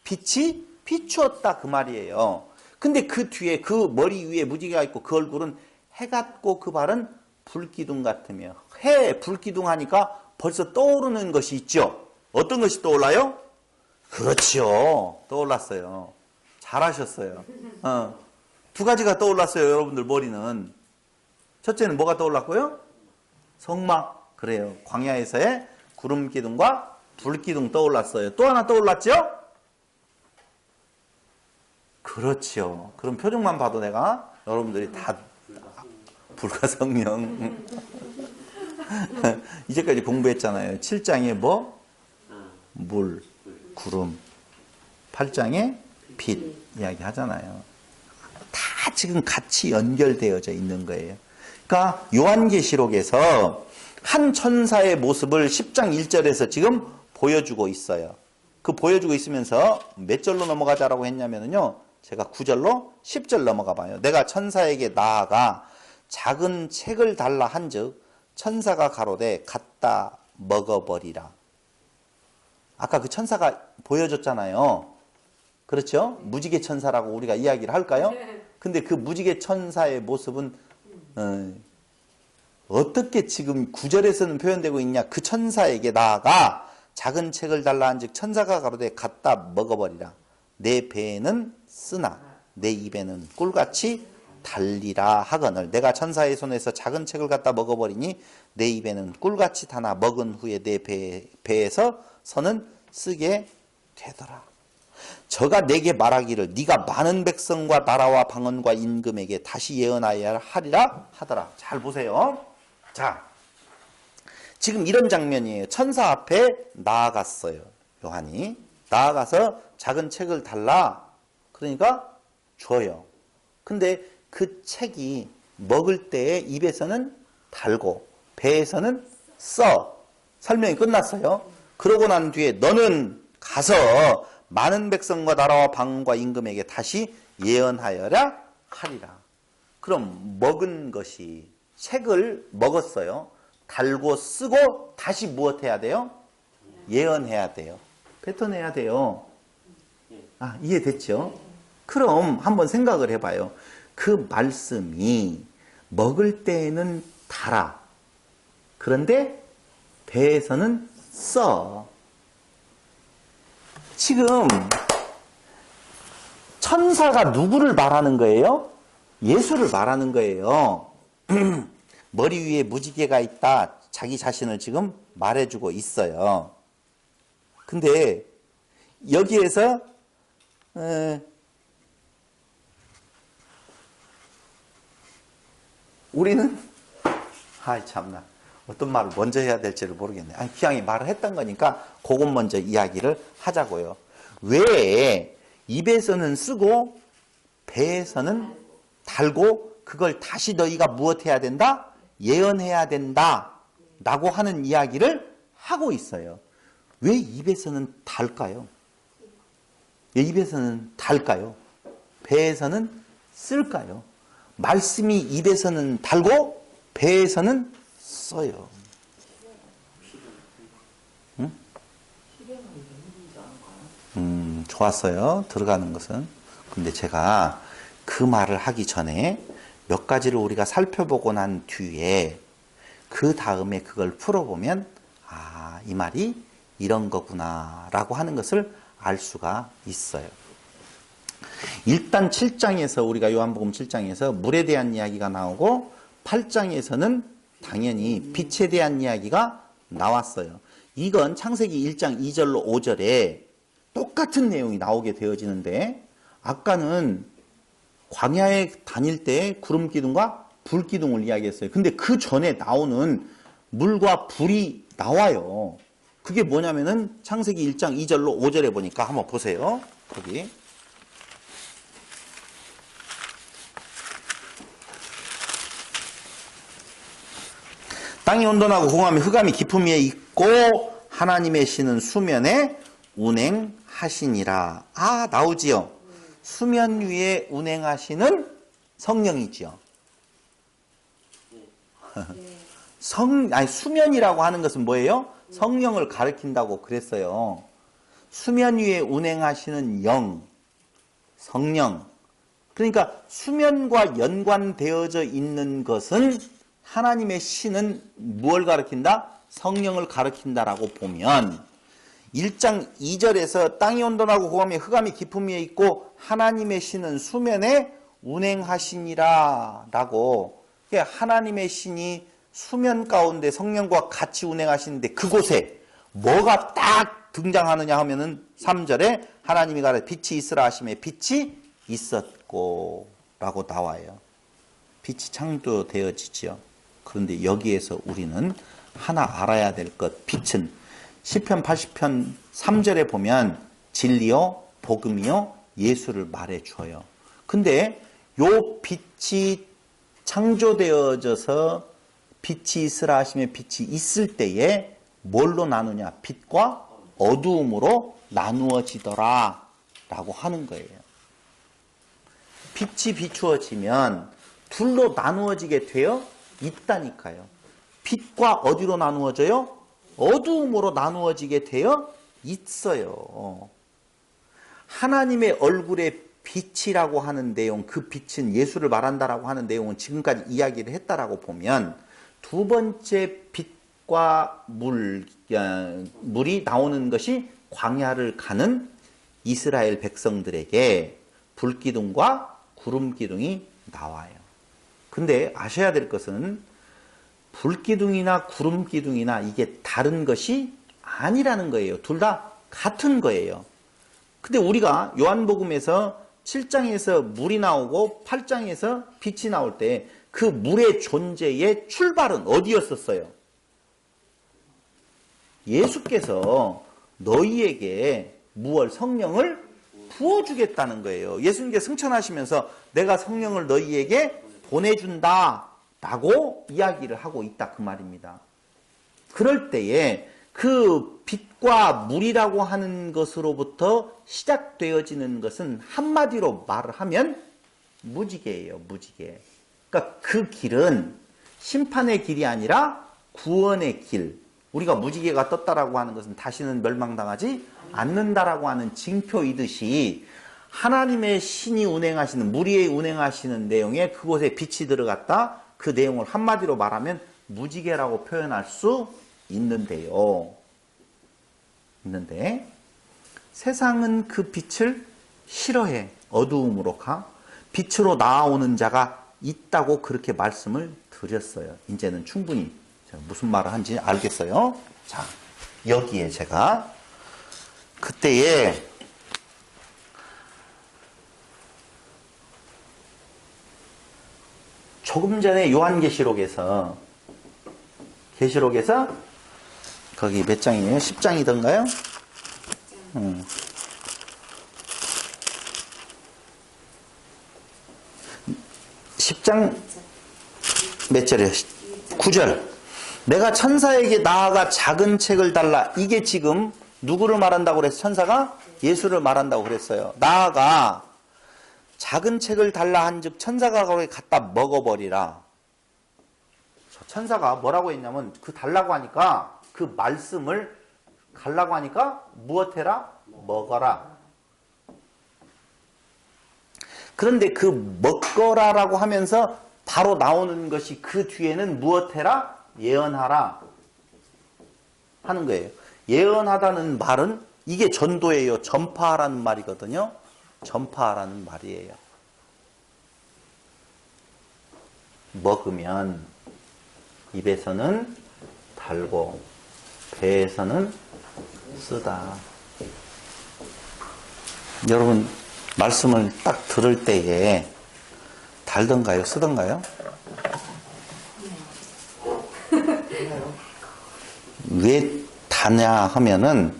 빛이 비추었다 그 말이에요. 근데 그 뒤에 그 머리 위에 무지개가 있고 그 얼굴은 해 같고 그 발은 불기둥 같으며 해 불기둥 하니까 벌써 떠오르는 것이 있죠. 어떤 것이 떠올라요? 그렇죠. 떠올랐어요. 잘하셨어요. 두 가지가 떠올랐어요. 여러분들 머리는. 첫째는 뭐가 떠올랐고요? 성막. 그래요. 광야에서의 구름기둥과 불기둥 떠올랐어요. 또 하나 떠올랐죠? 그렇죠. 그럼 표정만 봐도 내가 여러분들이 다 불가성령 이제까지 공부했잖아요. 7장에 뭐? 물, 구름, 8장에 빛 이야기 하잖아요. 다 지금 같이 연결되어져 있는 거예요. 그러니까 요한계시록에서 한 천사의 모습을 10장 1절에서 지금 보여주고 있어요. 그 보여주고 있으면서 몇 절로 넘어가자라고 했냐면요. 제가 9절로 10절 넘어가 봐요. 내가 천사에게 나아가 작은 책을 달라 한즉 천사가 가로되 갖다 먹어버리라. 아까 그 천사가 보여줬잖아요. 그렇죠? 무지개 천사라고 우리가 이야기를 할까요? 근데 그 무지개 천사의 모습은 어떻게 지금 9절에서는 표현되고 있냐? 그 천사에게 나아가 작은 책을 달라 한즉 천사가 가로되 갖다 먹어버리라. 내 배에는 쓰나 내 입에는 꿀같이 달리라 하거늘 내가 천사의 손에서 작은 책을 갖다 먹어버리니 내 입에는 꿀같이 타나 먹은 후에 내 배에서 서는 쓰게 되더라. 저가 내게 말하기를 네가 많은 백성과 나라와 방언과 임금에게 다시 예언하여야 하리라 하더라. 잘 보세요. 자, 지금 이런 장면이에요. 천사 앞에 나아갔어요. 요한이 나아가서 작은 책을 달라. 그러니까 줘요. 근데 그 책이 먹을 때에 입에서는 달고 배에서는 써. 설명이 끝났어요. 그러고 난 뒤에 너는 가서 많은 백성과 나라와 방언과 임금에게 다시 예언하여라 하리라. 그럼 먹은 것이 책을 먹었어요. 달고 쓰고 다시 무엇해야 돼요? 예언해야 돼요. 뱉어내야 돼요. 아, 이해됐죠? 그럼 한번 생각을 해봐요. 그 말씀이 먹을 때에는 달아. 그런데 배에서는 써. 지금 천사가 누구를 말하는 거예요? 예수를 말하는 거예요. 머리 위에 무지개가 있다. 자기 자신을 지금 말해주고 있어요. 근데 여기에서 우리는 아이 참나 어떤 말을 먼저 해야 될지를 모르겠네. 아니 기왕이 말을 했던 거니까 그것 먼저 이야기를 하자고요. 왜 입에서는 쓰고 배에서는 달고 그걸 다시 너희가 무엇해야 된다? 예언해야 된다 라고 하는 이야기를 하고 있어요. 왜 입에서는 달까요? 왜 입에서는 달까요? 배에서는 쓸까요? 말씀이 입에서는 달고 배에서는 써요. 응? 좋았어요. 들어가는 것은. 근데 제가 그 말을 하기 전에 몇 가지를 우리가 살펴보고 난 뒤에 그 다음에 그걸 풀어보면 아, 이 말이 이런 거구나 라고 하는 것을 알 수가 있어요. 일단 7장에서 우리가 요한복음 7장에서 물에 대한 이야기가 나오고 8장에서는 당연히 빛에 대한 이야기가 나왔어요. 이건 창세기 1장 2절로 5절에 똑같은 내용이 나오게 되어지는데 아까는 광야에 다닐 때 구름기둥과 불기둥을 이야기했어요. 근데 그 전에 나오는 물과 불이 나와요. 그게 뭐냐면은 창세기 1장 2절로 5절에 보니까 한번 보세요. 거기. 땅이 온돈하고 공함이 흑암이 깊음 위에 있고 하나님의 신은 수면에 운행하더라. 운행하시니라. 아, 나오지요. 수면 위에 운행하시는 성령이지요. 수면이라고 하는 것은 뭐예요? 성령을 가리킨다고 그랬어요. 수면 위에 운행하시는 영, 성령. 그러니까 수면과 연관되어져 있는 것은 하나님의 신은 무엇을 가리킨다? 성령을 가리킨다라고 보면 1장 2절에서 땅이 온돈하고 고함에 흑암이 깊음 위에 있고 하나님의 신은 수면에 운행하시니라 라고, 하나님의 신이 수면 가운데 성령과 같이 운행하시는데 그곳에 뭐가 딱 등장하느냐 하면은 3절에 하나님이 가라 빛이 있으라 하심에 빛이 있었고 라고 나와요. 빛이 창조되어지죠. 그런데 여기에서 우리는 하나 알아야 될 것, 빛은 시편 80편 3절에 보면 진리요 복음이요 예수를 말해줘요. 근데 요 빛이 창조되어져서 빛이 있으라 하시며 빛이 있을 때에 뭘로 나누냐? 빛과 어두움으로 나누어지더라 라고 하는 거예요. 빛이 비추어지면 둘로 나누어지게 되어 있다니까요. 빛과 어디로 나누어져요? 어두움으로 나누어지게 되어 있어요. 하나님의 얼굴에 빛이라고 하는 내용, 그 빛은 예수를 말한다라고 하는 내용은 지금까지 이야기를 했다라고 보면 두 번째 빛과 물이 나오는 것이 광야를 가는 이스라엘 백성들에게 불기둥과 구름기둥이 나와요. 근데 아셔야 될 것은 불기둥이나 구름기둥이나 이게 다른 것이 아니라는 거예요. 둘 다 같은 거예요. 근데 우리가 요한복음에서 7장에서 물이 나오고 8장에서 빛이 나올 때 그 물의 존재의 출발은 어디였었어요? 예수께서 너희에게 무얼 성령을 부어주겠다는 거예요. 예수님께 승천하시면서 내가 성령을 너희에게 보내준다 라고 이야기를 하고 있다 그 말입니다. 그럴 때에 그 빛과 물이라고 하는 것으로부터 시작되어지는 것은 한마디로 말을 하면 무지개예요. 무지개. 그러니까 그 길은 심판의 길이 아니라 구원의 길. 우리가 무지개가 떴다라고 하는 것은 다시는 멸망당하지 않는다라고 하는 징표이듯이 하나님의 신이 운행하시는, 물 위에 운행하시는 내용에 그곳에 빛이 들어갔다. 그 내용을 한마디로 말하면 무지개라고 표현할 수 있는데요. 있는데 세상은 그 빛을 싫어해. 어두움으로 가. 빛으로 나아오는 자가 있다고 그렇게 말씀을 드렸어요. 이제는 충분히 무슨 말을 한지 알겠어요. 자, 여기에 제가 그때에 조금 전에 요한계시록에서 거기 몇 장이에요? 10장이던가요? 10장 몇 절이에요? 9절. 내가 천사에게 나아가 작은 책을 달라. 이게 지금 누구를 말한다고 그랬어요? 천사가 예수를 말한다고 그랬어요. 나아가 작은 책을 달라 한즉 천사가 거기 갖다 먹어버리라. 천사가 뭐라고 했냐면 그 달라고 하니까 그 말씀을 갈라고 하니까 무엇해라? 먹어라. 그런데 그 먹거라라고 하면서 바로 나오는 것이 그 뒤에는 무엇해라? 예언하라 하는 거예요. 예언하다는 말은 이게 전도예요. 전파하라는 말이거든요. 전파하라는 말이에요. 먹으면 입에서는 달고 배에서는 쓰다. 여러분 말씀을 딱 들을 때에 달던가요? 쓰던가요? 왜 다냐 하면은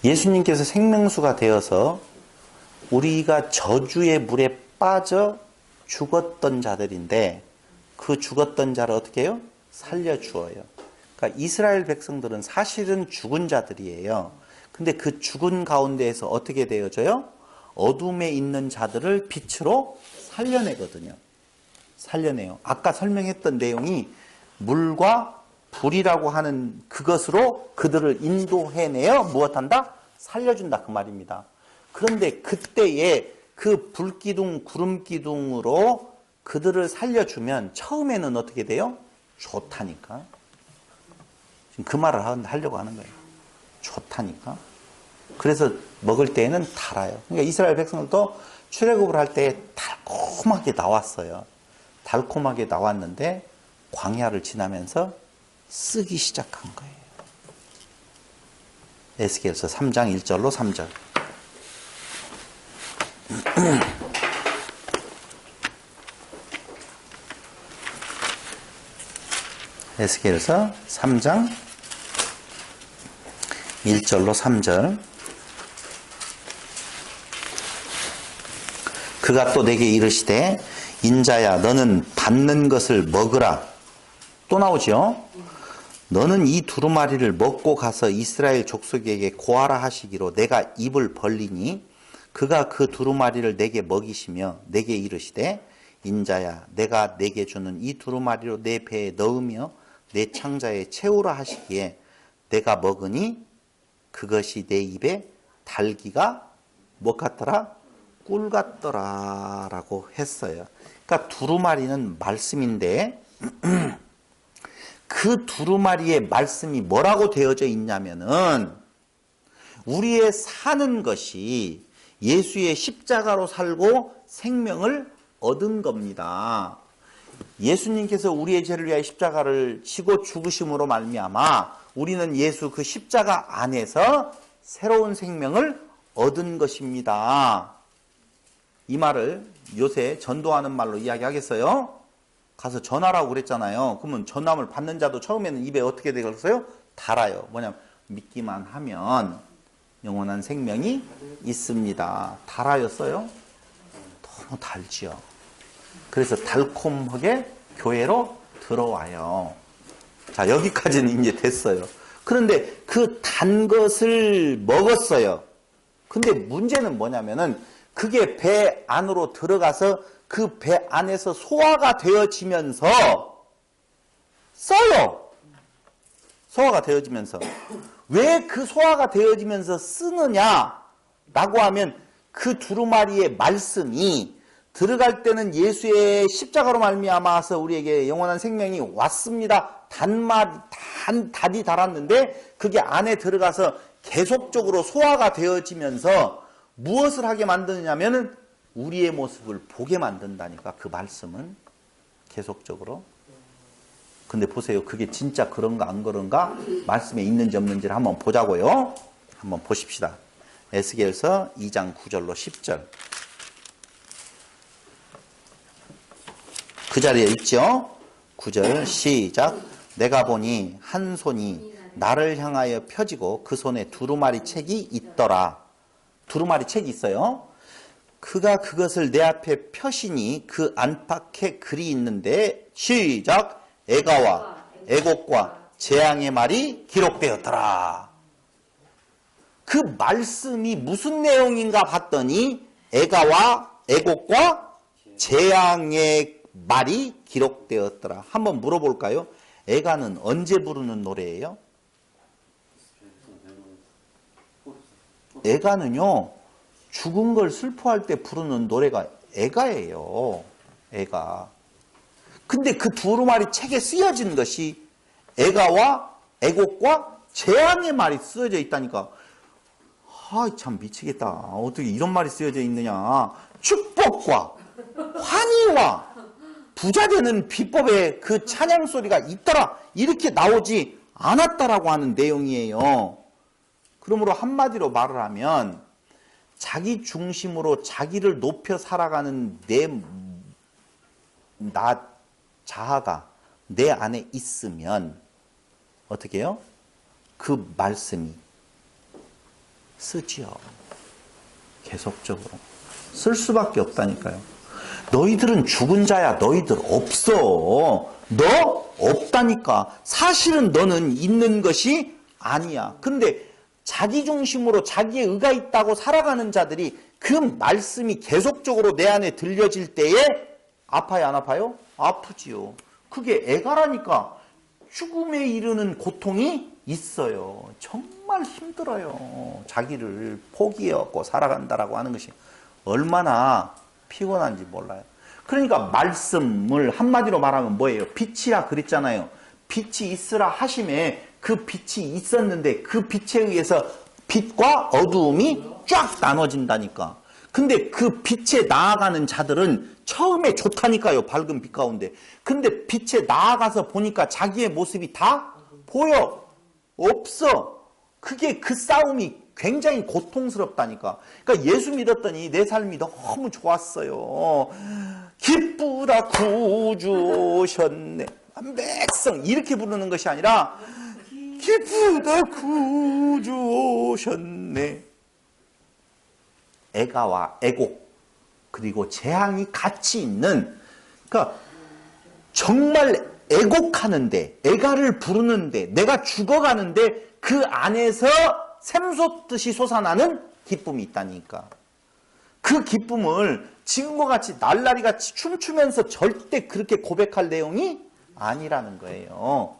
예수님께서 생명수가 되어서 우리가 저주의 물에 빠져 죽었던 자들인데 그 죽었던 자를 어떻게 해요? 살려주어요. 그러니까 이스라엘 백성들은 사실은 죽은 자들이에요. 근데 그 죽은 가운데에서 어떻게 되어져요? 어둠에 있는 자들을 빛으로 살려내거든요. 살려내요. 아까 설명했던 내용이 물과 불이라고 하는 그것으로 그들을 인도해내어 무엇한다? 살려준다 그 말입니다. 그런데 그때에 그 불기둥, 구름기둥으로 그들을 살려주면 처음에는 어떻게 돼요? 좋다니까. 지금 그 말을 하려고 하는 거예요. 좋다니까. 그래서 먹을 때에는 달아요. 그러니까 이스라엘 백성들도 출애굽을 할 때 달콤하게 나왔어요. 달콤하게 나왔는데 광야를 지나면서 쓰기 시작한 거예요. 에스겔서 3장 1절로 3절. 에스겔서 3장 1절로 3절. 그가 또 내게 이르시되 인자야 너는 받는 것을 먹으라. 또 나오죠. 너는 이 두루마리를 먹고 가서 이스라엘 족속에게 고하라 하시기로 내가 입을 벌리니 그가 그 두루마리를 내게 먹이시며 내게 이르시되 인자야 내가 내게 주는 이 두루마리로 내 배에 넣으며 내 창자에 채우라 하시기에 내가 먹으니 그것이 내 입에 달기가 뭐 같더라? 꿀 같더라 라고 했어요. 그러니까 두루마리는 말씀인데 그 두루마리의 말씀이 뭐라고 되어져 있냐면은 우리의 사는 것이 예수의 십자가로 살고 생명을 얻은 겁니다. 예수님께서 우리의 죄를 위하여 십자가를 지고 죽으심으로 말미암아 우리는 예수 그 십자가 안에서 새로운 생명을 얻은 것입니다. 이 말을 요새 전도하는 말로 이야기하겠어요? 가서 전하라고 그랬잖아요. 그러면 전함을 받는 자도 처음에는 입에 어떻게 되겠어요? 달아요. 뭐냐면 믿기만 하면 영원한 생명이 있습니다. 달아였어요? 너무 달지요. 그래서 달콤하게 교회로 들어와요. 자, 여기까지는 이제 됐어요. 그런데 그 단 것을 먹었어요. 근데 문제는 뭐냐면은 그게 배 안으로 들어가서 그 배 안에서 소화가 되어지면서 써요. 소화가 되어지면서. 왜 그 소화가 되어지면서 쓰느냐라고 하면 그 두루마리의 말씀이 들어갈 때는 예수의 십자가로 말미암아서 우리에게 영원한 생명이 왔습니다. 단이 달았는데 그게 안에 들어가서 계속적으로 소화가 되어지면서 무엇을 하게 만드냐면은 우리의 모습을 보게 만든다니까 그 말씀은 계속적으로. 근데 보세요. 그게 진짜 그런가 안 그런가 말씀에 있는지 없는지를 한번 보자고요. 한번 보십시다. 에스겔서 2장 9절로 10절. 그 자리에 있죠. 9절 시작. 내가 보니 한 손이 나를 향하여 펴지고 그 손에 두루마리 책이 있더라. 두루마리 책이 있어요. 그가 그것을 내 앞에 펴시니 그 안팎에 글이 있는데 시작. 애가와 애곡과 재앙의 말이 기록되었더라. 그 말씀이 무슨 내용인가 봤더니 애가와 애곡과 재앙의 말이 기록되었더라. 한번 물어볼까요? 애가는 언제 부르는 노래예요? 애가는요, 죽은 걸 슬퍼할 때 부르는 노래가 애가예요. 애가. 근데 그 두루마리 책에 쓰여진 것이 애가와 애곡과 재앙의 말이 쓰여져 있다니까. 아, 참 미치겠다. 어떻게 이런 말이 쓰여져 있느냐. 축복과 환희와 부자 되는 비법의 그 찬양 소리가 있더라. 이렇게 나오지 않았다라고 하는 내용이에요. 그러므로 한마디로 말을 하면 자기 중심으로 자기를 높여 살아가는 나 자아가 내 안에 있으면 어떻게 해요? 그 말씀이 쓰지요. 계속적으로. 쓸 수밖에 없다니까요. 너희들은 죽은 자야. 너희들 없어. 너 없다니까. 사실은 너는 있는 것이 아니야. 근데 자기 중심으로 자기의 의가 있다고 살아가는 자들이 그 말씀이 계속적으로 내 안에 들려질 때에 아파요, 안 아파요? 아프지요. 그게 애가라니까. 죽음에 이르는 고통이 있어요. 정말 힘들어요. 자기를 포기해갖고 살아간다라고 하는 것이 얼마나 피곤한지 몰라요. 그러니까 말씀을 한마디로 말하면 뭐예요? 빛이라 그랬잖아요. 빛이 있으라 하심에 그 빛이 있었는데 그 빛에 의해서 빛과 어두움이 쫙 나눠진다니까. 근데 그 빛에 나아가는 자들은 처음에 좋다니까요. 밝은 빛 가운데. 근데 빛에 나아가서 보니까 자기의 모습이 다 보여. 없어. 그게 그 싸움이 굉장히 고통스럽다니까. 그러니까 예수 믿었더니 내 삶이 너무 좋았어요. 기쁘다 구주 오셨네. 백성 이렇게 부르는 것이 아니라 기쁘다 구주 오셨네. 애가와 애곡 그리고 재앙이 같이 있는, 그러니까 정말 애곡하는데 애가를 부르는데 내가 죽어가는데 그 안에서 샘솟듯이 솟아나는 기쁨이 있다니까. 그 기쁨을 지금과 같이 날라리 같이 춤추면서 절대 그렇게 고백할 내용이 아니라는 거예요.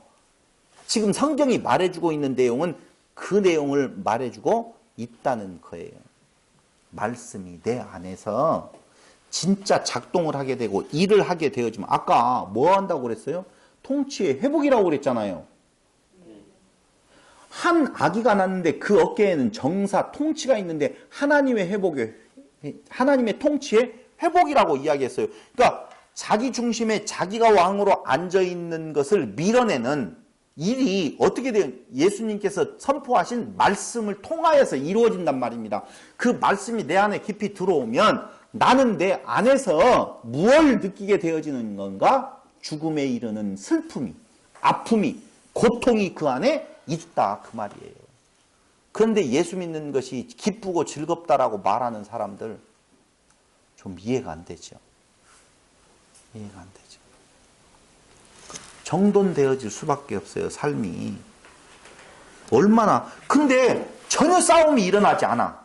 지금 성경이 말해주고 있는 내용은 그 내용을 말해주고 있다는 거예요. 말씀이 내 안에서 진짜 작동을 하게 되고 일을 하게 되어지면, 아까 뭐 한다고 그랬어요? 통치의 회복이라고 그랬잖아요. 한 아기가 낳는데 그 어깨에는 정사, 통치가 있는데 하나님의 회복에, 하나님의 통치의 회복이라고 이야기했어요. 그러니까 자기 중심에 자기가 왕으로 앉아있는 것을 밀어내는 일이 어떻게 돼요? 예수님께서 선포하신 말씀을 통하여서 이루어진단 말입니다. 그 말씀이 내 안에 깊이 들어오면 나는 내 안에서 무엇을 느끼게 되어지는 건가? 죽음에 이르는 슬픔이, 아픔이, 고통이 그 안에 있다 그 말이에요. 그런데 예수 믿는 것이 기쁘고 즐겁다라고 말하는 사람들 좀 이해가 안 되죠. 이해가 안 되죠. 정돈되어질 수밖에 없어요, 삶이. 얼마나. 근데 전혀 싸움이 일어나지 않아.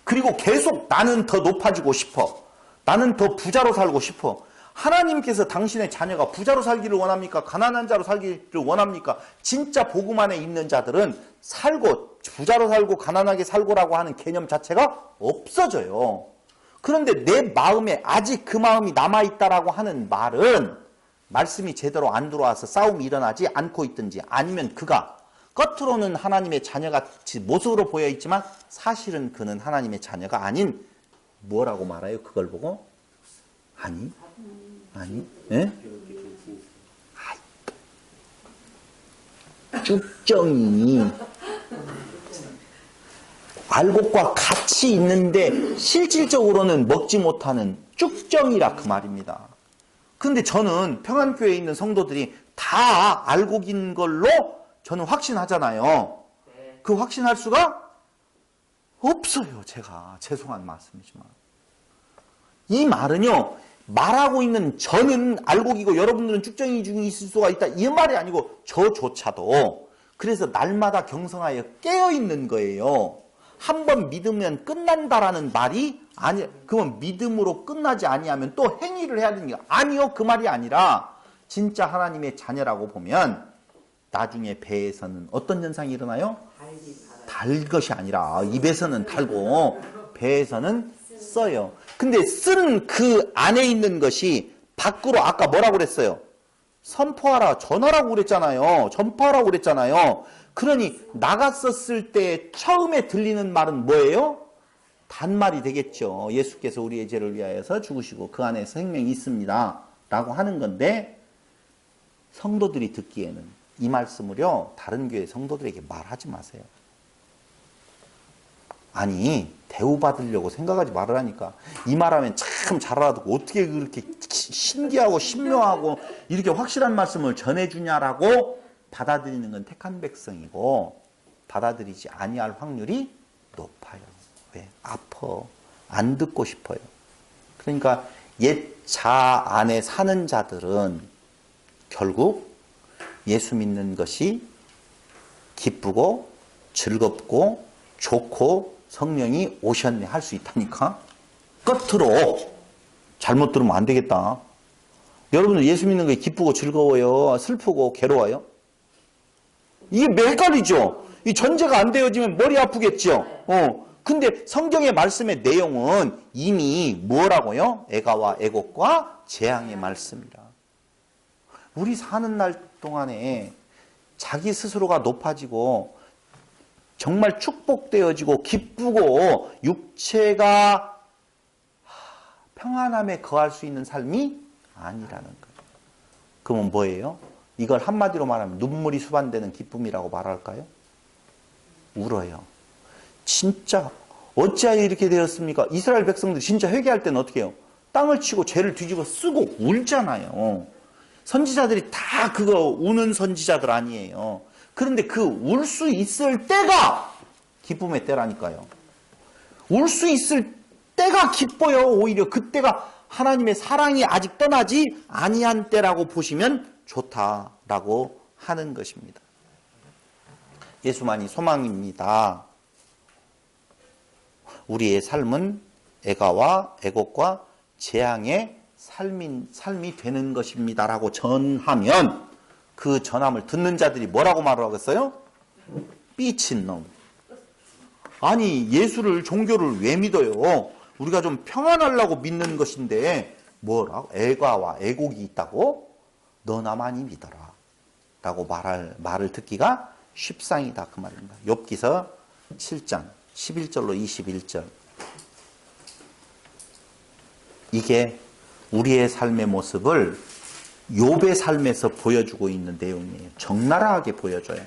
그리고 계속 나는 더 높아지고 싶어. 나는 더 부자로 살고 싶어. 하나님께서 당신의 자녀가 부자로 살기를 원합니까? 가난한 자로 살기를 원합니까? 진짜 복음 안에 있는 자들은 살고, 부자로 살고 가난하게 살고라고 하는 개념 자체가 없어져요. 그런데 내 마음에 아직 그 마음이 남아있다라고 하는 말은 말씀이 제대로 안 들어와서 싸움이 일어나지 않고 있든지, 아니면 그가 겉으로는 하나님의 자녀같이 모습으로 보여 있지만 사실은 그는 하나님의 자녀가 아닌, 뭐라고 말해요? 그걸 보고? 아니? 예? 쭉정이 알곡과 같이 있는데 실질적으로는 먹지 못하는 쭉정이라 그 말입니다. 근데 저는 평안교회에 있는 성도들이 다 알곡인 걸로 저는 확신하잖아요. 그 확신할 수가 없어요. 제가 죄송한 말씀이지만 이 말은요, 말하고 있는 저는 알곡이고 여러분들은 쭉정이 중에 있을 수가 있다 이 말이 아니고 저조차도 그래서 날마다 경성하여 깨어있는 거예요. 한번 믿으면 끝난다라는 말이 아니, 그러면 믿음으로 끝나지 아니하면 또 행위를 해야 되는 게 아니요, 그 말이 아니라 진짜 하나님의 자녀라고 보면 나중에 배에서는 어떤 현상이 일어나요? 달 것이 아니라 입에서는 달고 배에서는 써요. 근데 쓴 그 안에 있는 것이 밖으로 아까 뭐라고 그랬어요? 선포하라, 전하라고 그랬잖아요. 전파하라고 그랬잖아요. 그러니 나갔었을 때 처음에 들리는 말은 뭐예요? 단말이 되겠죠. 예수께서 우리의 죄를 위하여서 죽으시고 그 안에 생명이 있습니다 라고 하는 건데, 성도들이 듣기에는 이 말씀을요 다른 교회 성도들에게 말하지 마세요. 아니, 대우받으려고 생각하지 말으라니까. 이 말하면 참 잘 알아듣고 어떻게 그렇게 신기하고 신묘하고 이렇게 확실한 말씀을 전해주냐라고 받아들이는 건 택한 백성이고, 받아들이지 아니할 확률이 높아요. 왜? 아파. 안 듣고 싶어요. 그러니까 옛 자 안에 사는 자들은 결국 예수 믿는 것이 기쁘고 즐겁고 좋고 성령이 오셨네 할 수 있다니까. 끝으로 잘못 들으면 안 되겠다. 여러분들 예수 믿는 게 기쁘고 즐거워요? 슬프고 괴로워요? 이게 헷갈리죠? 이 전제가 안 되어지면 머리 아프겠죠? 근데 성경의 말씀의 내용은 이미 뭐라고요? 애가와 애곡과 재앙의 말씀이라. 우리 사는 날 동안에 자기 스스로가 높아지고 정말 축복되어지고 기쁘고 육체가 평안함에 거할 수 있는 삶이 아니라는 거예요. 그러면 뭐예요? 이걸 한마디로 말하면 눈물이 수반되는 기쁨이라고 말할까요? 울어요. 진짜 어찌하여 이렇게 되었습니까? 이스라엘 백성들이 진짜 회개할 때는 어떻게 해요? 땅을 치고 죄를 뒤집어 쓰고 울잖아요. 선지자들이 다 그거 우는 선지자들 아니에요. 그런데 그 울 수 있을 때가 기쁨의 때라니까요. 울 수 있을 때가 기뻐요. 오히려 그때가 하나님의 사랑이 아직 떠나지 아니한 때라고 보시면 좋다라고 하는 것입니다. 예수만이 소망입니다. 우리의 삶은 애가와 애곡과 재앙의 삶이 되는 것입니다라고 전하면 그 전함을 듣는 자들이 뭐라고 말을 하겠어요? 삐친 놈. 아니 예수를 종교를 왜 믿어요? 우리가 좀 평안하려고 믿는 것인데 뭐라고? 애가와 애곡이 있다고? 너나 많이 믿어라 라고 말을 듣기가 쉽상이다 그 말입니다. 욥기서 7장 11절로 21절. 이게 우리의 삶의 모습을 욥의 삶에서 보여주고 있는 내용이에요. 적나라하게 보여줘요.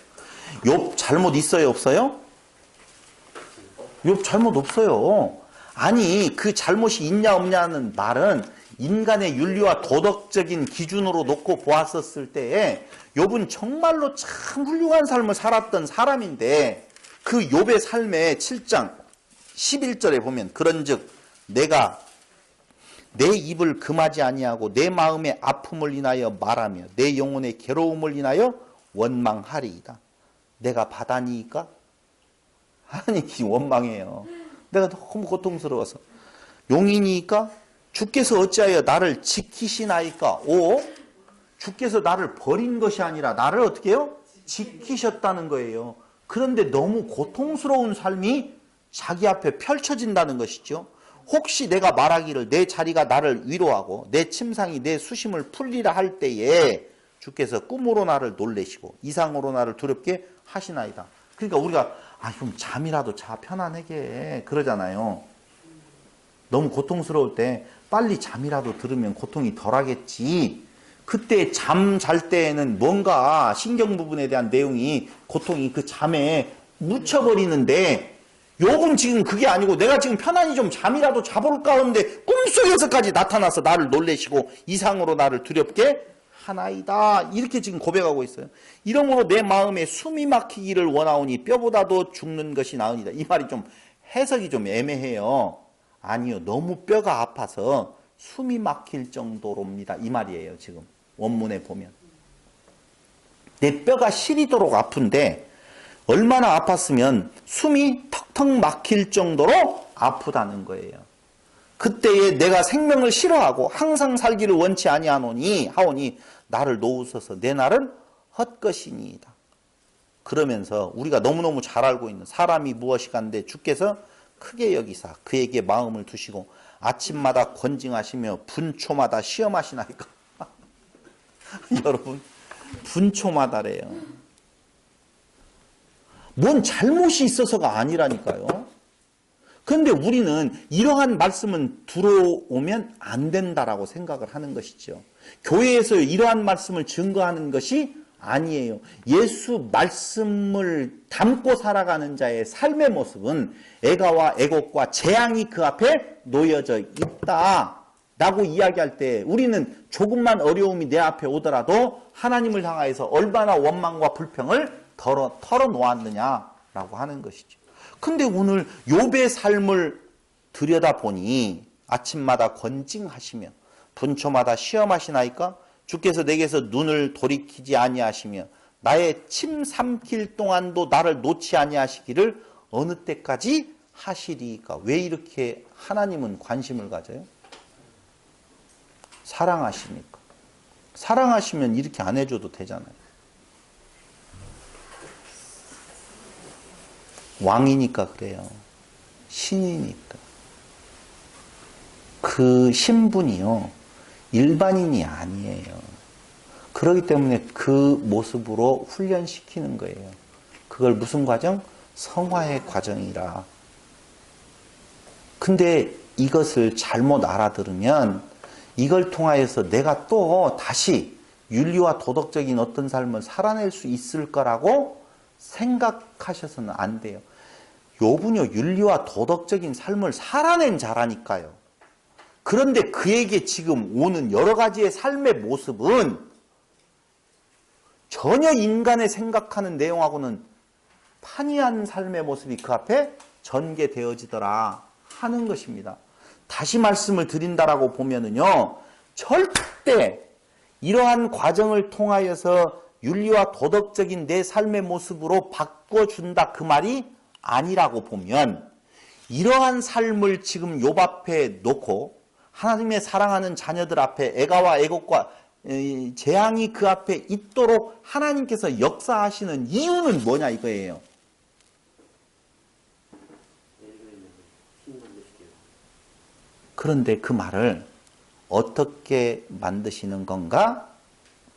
욥 잘못 있어요, 없어요? 욥 잘못 없어요. 아니 그 잘못이 있냐 없냐는 말은 인간의 윤리와 도덕적인 기준으로 놓고 보았었을 때에 욥은 정말로 참 훌륭한 삶을 살았던 사람인데 그 욥의 삶의 7장 11절에 보면 그런즉 내가 내 입을 금하지 아니하고 내 마음의 아픔을 인하여 말하며 내 영혼의 괴로움을 인하여 원망하리이다. 내가 바다니까? 아니 원망해요. 내가 너무 고통스러워서. 용이니까? 주께서 어찌하여 나를 지키시나이까? 주께서 나를 버린 것이 아니라 나를 어떻게 해요? 지키셨다는 거예요. 그런데 너무 고통스러운 삶이 자기 앞에 펼쳐진다는 것이죠. 혹시 내가 말하기를 내 자리가 나를 위로하고 내 침상이 내 수심을 풀리라 할 때에 주께서 꿈으로 나를 놀래시고 이상으로 나를 두렵게 하시나이다. 그러니까 우리가 좀 잠이라도 자 편안하게 그러잖아요. 너무 고통스러울 때 빨리 잠이라도 들으면 고통이 덜하겠지. 그때 잠 잘 때에는 뭔가 신경 부분에 대한 내용이 고통이 그 잠에 묻혀버리는데 욥은 지금 그게 아니고 내가 지금 편안히 좀 잠이라도 자볼까 하는데 꿈속에서까지 나타나서 나를 놀래시고 이상으로 나를 두렵게 하나이다. 이렇게 지금 고백하고 있어요. 이러므로 내 마음에 숨이 막히기를 원하오니 뼈보다도 죽는 것이 나으니라. 이 말이 좀 해석이 좀 애매해요. 아니요. 너무 뼈가 아파서 숨이 막힐 정도로입니다. 이 말이에요. 지금 원문에 보면. 내 뼈가 시리도록 아픈데 얼마나 아팠으면 숨이 턱턱 막힐 정도로 아프다는 거예요. 그때에 내가 생명을 싫어하고 항상 살기를 원치 아니하오니 나를 놓으소서 내 날은 헛것이니이다. 그러면서 우리가 너무너무 잘 알고 있는 사람이 무엇이간데 주께서 크게 여기사 그에게 마음을 두시고 아침마다 권징하시며 분초마다 시험하시나이까. 여러분 분초마다래요. 뭔 잘못이 있어서가 아니라니까요. 그런데 우리는 이러한 말씀은 들어오면 안 된다라고 생각을 하는 것이죠. 교회에서 이러한 말씀을 증거하는 것이 아니에요. 예수 말씀을 담고 살아가는 자의 삶의 모습은 애가와 애곡과 재앙이 그 앞에 놓여져 있다라고 이야기할 때 우리는 조금만 어려움이 내 앞에 오더라도 하나님을 향하여서 얼마나 원망과 불평을 털어놓았느냐라고 하는 것이죠. 근데 오늘 욥의 삶을 들여다보니 아침마다 권징하시며 분초마다 시험하시나이까? 주께서 내게서 눈을 돌이키지 아니하시며 나의 침 삼킬 동안도 나를 놓지 아니하시기를 어느 때까지 하시리까? 왜 이렇게 하나님은 관심을 가져요? 사랑하시니까. 사랑하시면 이렇게 안 해줘도 되잖아요. 왕이니까 그래요. 신이니까. 그 신분이요, 일반인이 아니에요. 그렇기 때문에 그 모습으로 훈련시키는 거예요. 그걸 무슨 과정? 성화의 과정이라. 근데 이것을 잘못 알아들으면 이걸 통하여서 내가 또 다시 윤리와 도덕적인 어떤 삶을 살아낼 수 있을 거라고 생각하셔서는 안 돼요. 욥은요, 윤리와 도덕적인 삶을 살아낸 자라니까요. 그런데 그에게 지금 오는 여러 가지의 삶의 모습은 전혀 인간의 생각하는 내용하고는 판이한 삶의 모습이 그 앞에 전개되어지더라 하는 것입니다. 다시 말씀을 드린다라고 보면은요, 절대 이러한 과정을 통하여서 윤리와 도덕적인 내 삶의 모습으로 바꿔준다 그 말이 아니라고 보면, 이러한 삶을 지금 욥 앞에 놓고 하나님의 사랑하는 자녀들 앞에 애가와 애곡과 재앙이 그 앞에 있도록 하나님께서 역사하시는 이유는 뭐냐 이거예요. 그런데 그 말을 어떻게 만드시는 건가?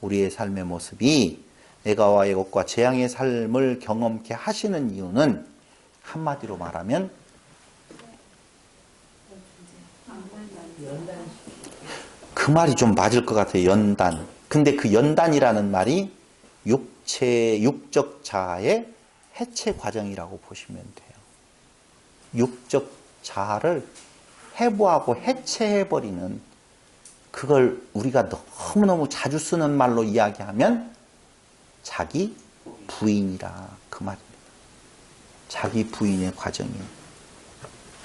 우리의 삶의 모습이 애가와 애곡과 재앙의 삶을 경험케 하시는 이유는 한마디로 말하면 그 말이 좀 맞을 것 같아요. 연단. 근데 그 연단이라는 말이 육적 자아의 해체 과정이라고 보시면 돼요. 육적 자아를 해부하고 해체해버리는, 그걸 우리가 너무너무 자주 쓰는 말로 이야기하면 자기 부인이라 그 말입니다. 자기 부인의 과정이에요.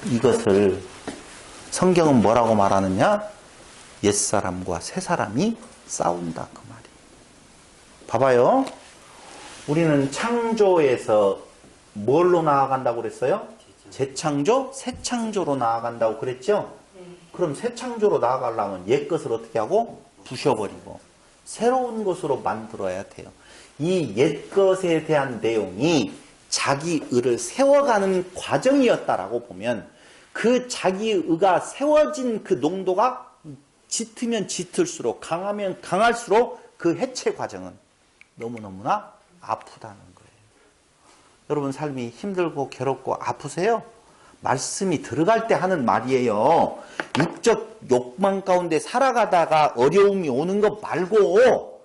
이것을 성경은 뭐라고 말하느냐? 옛사람과 새사람이 싸운다 그 말이에요. 봐봐요. 우리는 창조에서 뭘로 나아간다고 그랬어요? 재창조, 새창조로 나아간다고 그랬죠? 그럼 새창조로 나아가려면 옛 것을 어떻게 하고? 부셔버리고 새로운 것으로 만들어야 돼요. 이 옛 것에 대한 내용이 자기 의를 세워가는 과정이었다라고 보면, 그 자기 의가 세워진 그 농도가 짙으면 짙을수록, 강하면 강할수록 그 해체 과정은 너무너무나 아프다는 거예요. 여러분 삶이 힘들고 괴롭고 아프세요? 말씀이 들어갈 때 하는 말이에요. 육적 욕망 가운데 살아가다가 어려움이 오는 것 말고,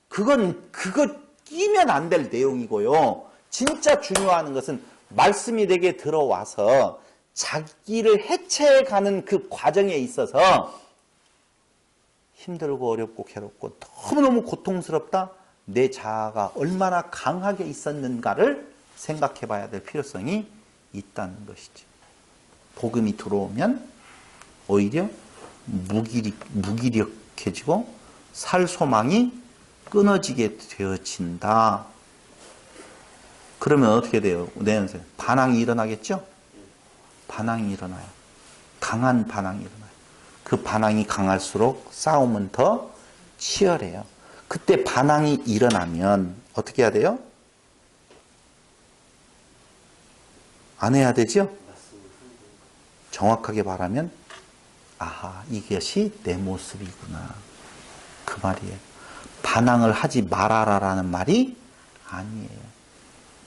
그거 끼면 안 될 내용이고요. 진짜 중요한 것은 말씀이 내게 들어와서 자기를 해체해가는 그 과정에 있어서 힘들고 어렵고 괴롭고 너무너무 고통스럽다, 내 자아가 얼마나 강하게 있었는가를 생각해 봐야 될 필요성이 있다는 것이죠. 복음이 들어오면 오히려 무기력해지고 살 소망이 끊어지게 되어진다. 그러면 어떻게 돼요? 내 인생 반항이 일어나겠죠? 반항이 일어나요. 강한 반항이 일어나요. 그 반항이 강할수록 싸움은 더 치열해요. 그때 반항이 일어나면 어떻게 해야 돼요? 안 해야 되죠? 정확하게 말하면, 아하, 이것이 내 모습이구나 그 말이에요. 반항을 하지 말아라라는 말이 아니에요.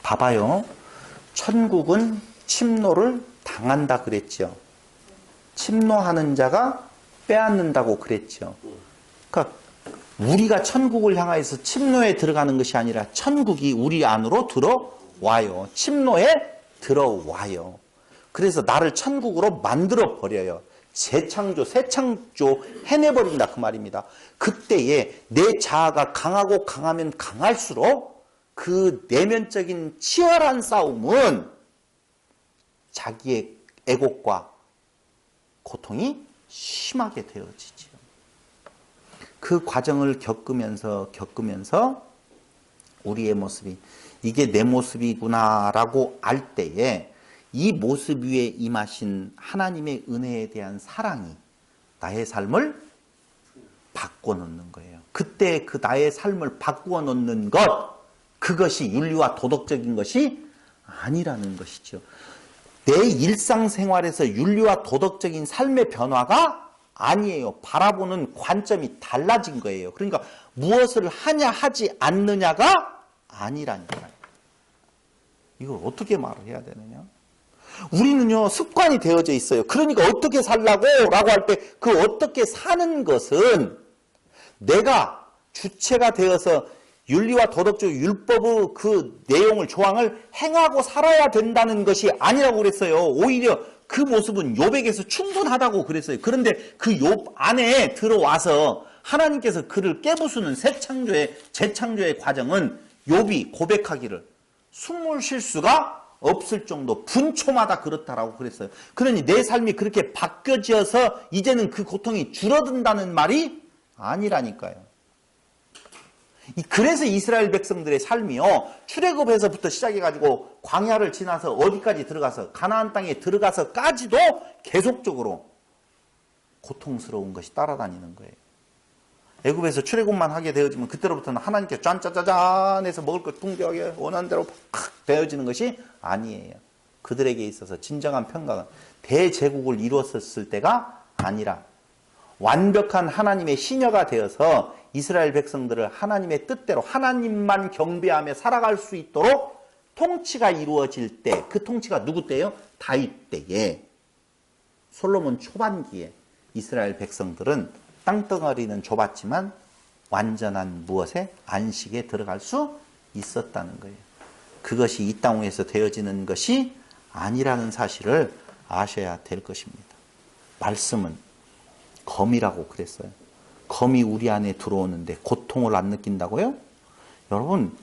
봐봐요. 천국은 침노를 당한다 그랬죠. 침노하는 자가 빼앗는다고 그랬죠. 그러니까 우리가 천국을 향하여서 침노에 들어가는 것이 아니라 천국이 우리 안으로 들어와요. 침노에 들어와요. 그래서 나를 천국으로 만들어 버려요. 재창조, 새창조 해내버린다 그 말입니다. 그때에 내 자아가 강하고 강하면 강할수록 그 내면적인 치열한 싸움은 자기의 애곡과 고통이 심하게 되어지죠. 그 과정을 겪으면서 우리의 모습이 이게 내 모습이구나라고 알 때에 이 모습 위에 임하신 하나님의 은혜에 대한 사랑이 나의 삶을 바꿔 놓는 거예요. 그때 그 나의 삶을 바꾸어 놓는 것, 그것이 윤리와 도덕적인 것이 아니라는 것이죠. 내 일상생활에서 윤리와 도덕적인 삶의 변화가 아니에요. 바라보는 관점이 달라진 거예요. 그러니까 무엇을 하냐 하지 않느냐가 아니라니까요. 이걸 어떻게 말을 해야 되느냐? 우리는요, 습관이 되어져 있어요. 그러니까 어떻게 살라고? 라고 할 때 그 어떻게 사는 것은 내가 주체가 되어서 윤리와 도덕적 율법의 그 내용을, 조항을 행하고 살아야 된다는 것이 아니라고 그랬어요. 오히려 그 모습은 욥에게서 충분하다고 그랬어요. 그런데 그 욥 안에 들어와서 하나님께서 그를 깨부수는 새 창조의, 재창조의 과정은 욥이 고백하기를 숨을 쉴 수가 없을 정도 분초마다 그렇다라고 그랬어요. 그러니 내 삶이 그렇게 바뀌어져서 이제는 그 고통이 줄어든다는 말이 아니라니까요. 그래서 이스라엘 백성들의 삶이요, 출애굽에서부터 시작해가지고 광야를 지나서 어디까지 들어가서 가나안 땅에 들어가서까지도 계속적으로 고통스러운 것이 따라다니는 거예요. 애굽에서 출애굽만 하게 되어지면 그때로부터는 하나님께 짠짜짜잔 해서 먹을 것 풍부하게 원하는 대로 팍 되어지는 것이 아니에요. 그들에게 있어서 진정한 평강은 대제국을 이루었을 때가 아니라 완벽한 하나님의 시녀가 되어서 이스라엘 백성들을 하나님의 뜻대로 하나님만 경배하며 살아갈 수 있도록 통치가 이루어질 때, 그 통치가 누구 때예요? 다윗 때에, 솔로몬 초반기에 이스라엘 백성들은 땅덩어리는 좁았지만 완전한 무엇에? 안식에 들어갈 수 있었다는 거예요. 그것이 이 땅 위에서 되어지는 것이 아니라는 사실을 아셔야 될 것입니다. 말씀은 검이라고 그랬어요. 검이 우리 안에 들어오는데 고통을 안 느낀다고요? 여러분,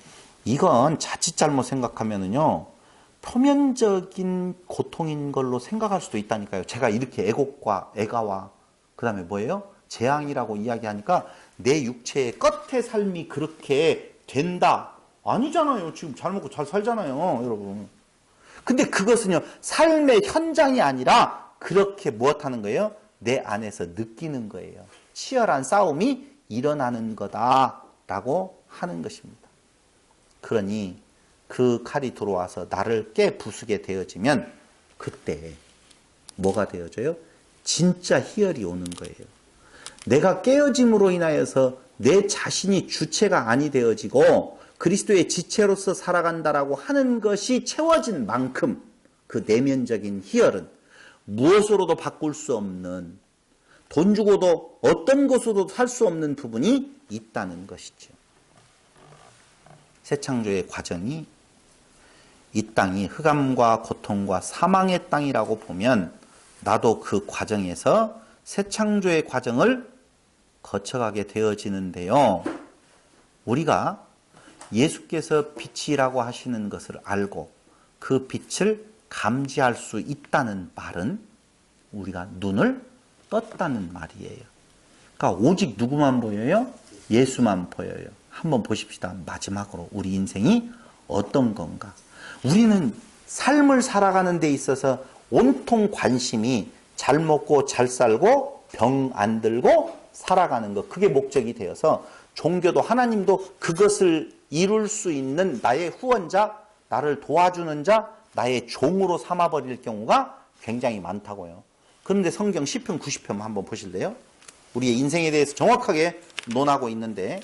이건 자칫 잘못 생각하면은요, 표면적인 고통인 걸로 생각할 수도 있다니까요. 제가 이렇게 애곡과 애가와 그 다음에 뭐예요? 재앙이라고 이야기하니까 내 육체의 끝의 삶이 그렇게 된다. 아니잖아요. 지금 잘 먹고 잘 살잖아요, 여러분. 근데 그것은요, 삶의 현장이 아니라 그렇게 무엇하는 거예요? 내 안에서 느끼는 거예요. 치열한 싸움이 일어나는 거다라고 하는 것입니다. 그러니 그 칼이 들어와서 나를 깨부수게 되어지면 그때 뭐가 되어져요? 진짜 희열이 오는 거예요. 내가 깨어짐으로 인하여서 내 자신이 주체가 아니 되어지고 그리스도의 지체로서 살아간다라고 하는 것이 채워진 만큼 그 내면적인 희열은 무엇으로도 바꿀 수 없는, 돈 주고도 어떤 것으로도 살 수 없는 부분이 있다는 것이죠. 새 창조의 과정이 이 땅이 흑암과 고통과 사망의 땅이라고 보면 나도 그 과정에서 새 창조의 과정을 거쳐가게 되어지는데요. 우리가 예수께서 빛이라고 하시는 것을 알고 그 빛을 감지할 수 있다는 말은 우리가 눈을 떴다는 말이에요. 그러니까 오직 누구만 보여요? 예수만 보여요. 한번 보십시다. 마지막으로 우리 인생이 어떤 건가? 우리는 삶을 살아가는 데 있어서 온통 관심이 잘 먹고 잘 살고 병 안 들고 살아가는 것, 그게 목적이 되어서 종교도 하나님도 그것을 이룰 수 있는 나의 후원자, 나를 도와주는 자, 나의 종으로 삼아버릴 경우가 굉장히 많다고요. 그런데 성경 시편 90편 한번 보실래요? 우리의 인생에 대해서 정확하게 논하고 있는데,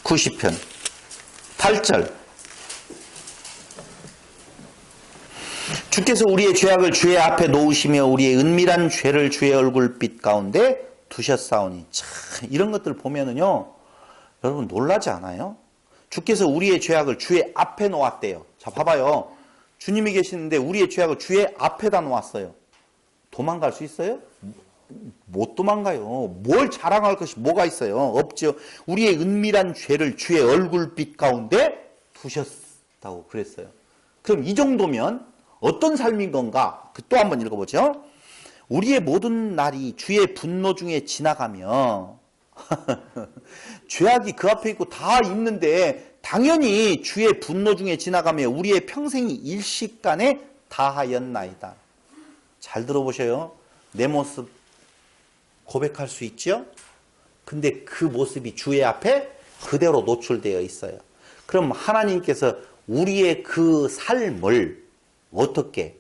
(90편) 8절, 주께서 우리의 죄악을 주의 앞에 놓으시며 우리의 은밀한 죄를 주의 얼굴빛 가운데 두셨사오니. 참, 이런 것들 보면은요, 여러분 놀라지 않아요? 주께서 우리의 죄악을 주의 앞에 놓았대요. 자, 봐봐요. 주님이 계시는데 우리의 죄악을 주의 앞에다 놓았어요. 도망갈 수 있어요? 못 도망가요. 뭘 자랑할 것이 뭐가 있어요? 없죠. 우리의 은밀한 죄를 주의 얼굴빛 가운데 두셨다고 그랬어요. 그럼 이 정도면 어떤 삶인 건가? 또 한번 읽어보죠. 우리의 모든 날이 주의 분노 중에 지나가며 죄악이 그 앞에 있고 다 있는데 당연히 주의 분노 중에 지나가며 우리의 평생이 일시간에 다하였나이다. 잘 들어보셔요. 내 모습 고백할 수 있죠? 근데 그 모습이 주의 앞에 그대로 노출되어 있어요. 그럼 하나님께서 우리의 그 삶을 어떻게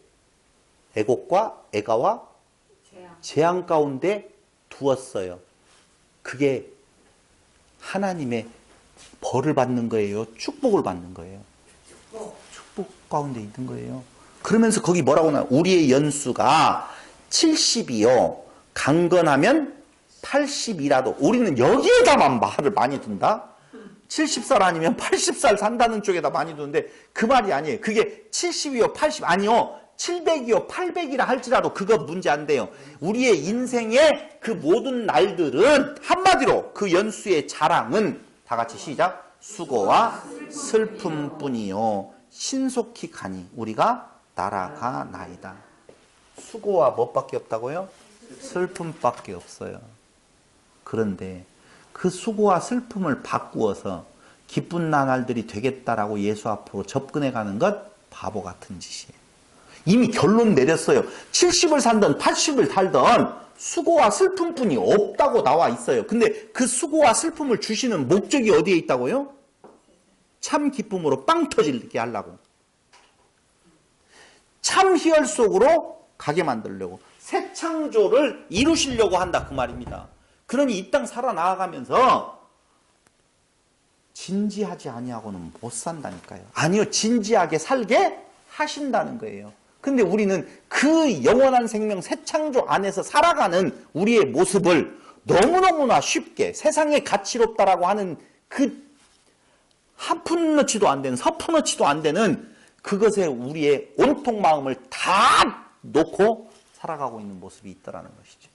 애곡과 애가와 재앙 가운데 두었어요. 그게 하나님의 벌을 받는 거예요? 축복을 받는 거예요? 축복 가운데 있는 거예요. 그러면서 거기 뭐라고 나와요? 우리의 연수가 70이요. 강건하면 80이라도. 우리는 여기에다만 말을 많이 둔다? 70살 아니면 80살 산다는 쪽에다 많이 두는데 그 말이 아니에요. 그게 70이요, 80, 아니요. 700이요, 800이라 할지라도 그거 문제 안 돼요. 우리의 인생의 그 모든 날들은 한마디로 그 연수의 자랑은 다 같이 시작. 수고와 슬픔뿐이요. 신속히 가니 우리가 날아가나이다. 수고와 뭐밖에 없다고요? 슬픔밖에 없어요. 그런데 그 수고와 슬픔을 바꾸어서 기쁜 나날들이 되겠다라고 예수 앞으로 접근해 가는 것 바보 같은 짓이에요. 이미 결론 내렸어요. 70을 살던 80을 살던 수고와 슬픔뿐이 없다고 나와 있어요. 근데 그 수고와 슬픔을 주시는 목적이 어디에 있다고요? 참 기쁨으로 빵 터지게 하려고. 참 희열 속으로 가게 만들려고. 새 창조를 이루시려고 한다 그 말입니다. 그러니 이 땅 살아나가면서 진지하지 아니하고는 못 산다니까요. 아니요, 진지하게 살게 하신다는 거예요. 근데 우리는 그 영원한 생명 새 창조 안에서 살아가는 우리의 모습을 너무너무나 쉽게 세상에 가치롭다라고 하는 그 한 푼어치도 안 되는 서푼어치도 안 되는 그것에 우리의 온통 마음을 다 놓고 살아가고 있는 모습이 있다라는 것이죠.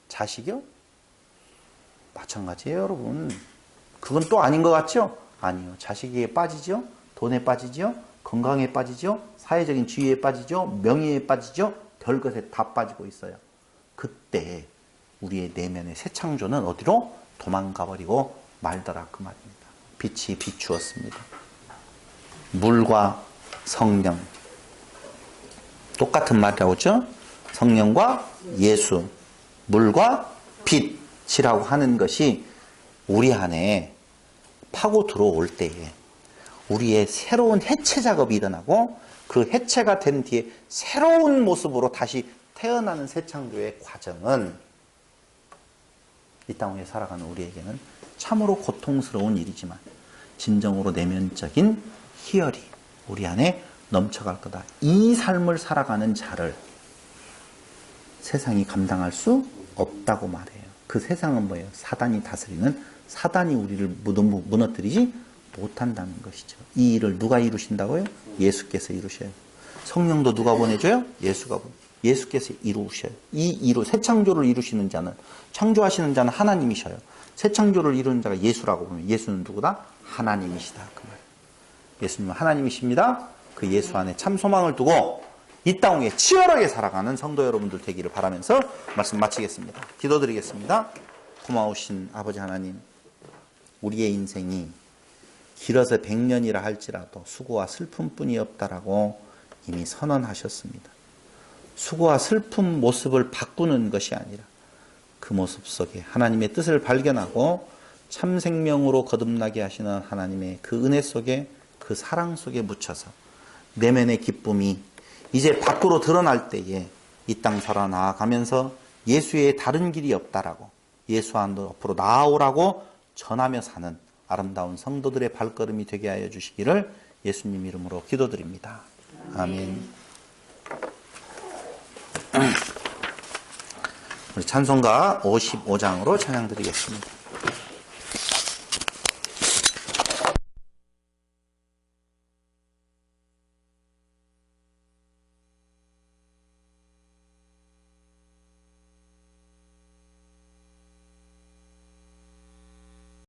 자식이요? 마찬가지예요, 여러분. 그건 또 아닌 것 같죠? 아니요. 자식에게 빠지죠? 돈에 빠지죠? 건강에 빠지죠? 사회적인 지위에 빠지죠? 명예에 빠지죠? 별것에 다 빠지고 있어요. 그때 우리의 내면의 새 창조는 어디로? 도망가버리고 말더라 그 말입니다. 빛이 비추었습니다. 물과 성령. 똑같은 말이라고 하죠? 성령과 예수. 물과 빛이라고 하는 것이 우리 안에 파고 들어올 때에 우리의 새로운 해체 작업이 일어나고 그 해체가 된 뒤에 새로운 모습으로 다시 태어나는 새 창조의 과정은 이 땅 위에 살아가는 우리에게는 참으로 고통스러운 일이지만 진정으로 내면적인 희열이 우리 안에 넘쳐갈 거다. 이 삶을 살아가는 자를 세상이 감당할 수 없다고 말해요. 그 세상은 뭐예요? 사단이 다스리는, 사단이 우리를 무너뜨리지 못한다는 것이죠. 이 일을 누가 이루신다고요? 예수께서 이루셔요. 성령도 누가 보내줘요? 예수께서 이루셔요. 새 창조를 이루시는 자는, 창조하시는 자는 하나님이셔요. 새 창조를 이루는 자가 예수라고 보면 예수는 누구다? 하나님이시다. 그 말. 예수님은 하나님이십니다. 그 예수 안에 참 소망을 두고 이 땅 위에 치열하게 살아가는 성도 여러분들 되기를 바라면서 말씀 마치겠습니다. 기도드리겠습니다. 고마우신 아버지 하나님, 우리의 인생이 길어서 100년이라 할지라도 수고와 슬픔뿐이 없다라고 이미 선언하셨습니다. 수고와 슬픔 모습을 바꾸는 것이 아니라 그 모습 속에 하나님의 뜻을 발견하고 참 생명으로 거듭나게 하시는 하나님의 그 은혜 속에, 그 사랑 속에 묻혀서 내면의 기쁨이 이제 밖으로 드러날 때에 이 땅 살아나가면서 예수의 다른 길이 없다라고, 예수 안으로 앞으로 나아오라고 전하며 사는 아름다운 성도들의 발걸음이 되게 하여 주시기를 예수님 이름으로 기도드립니다. 아멘. 우리 찬송가 55장으로 찬양 드리겠습니다.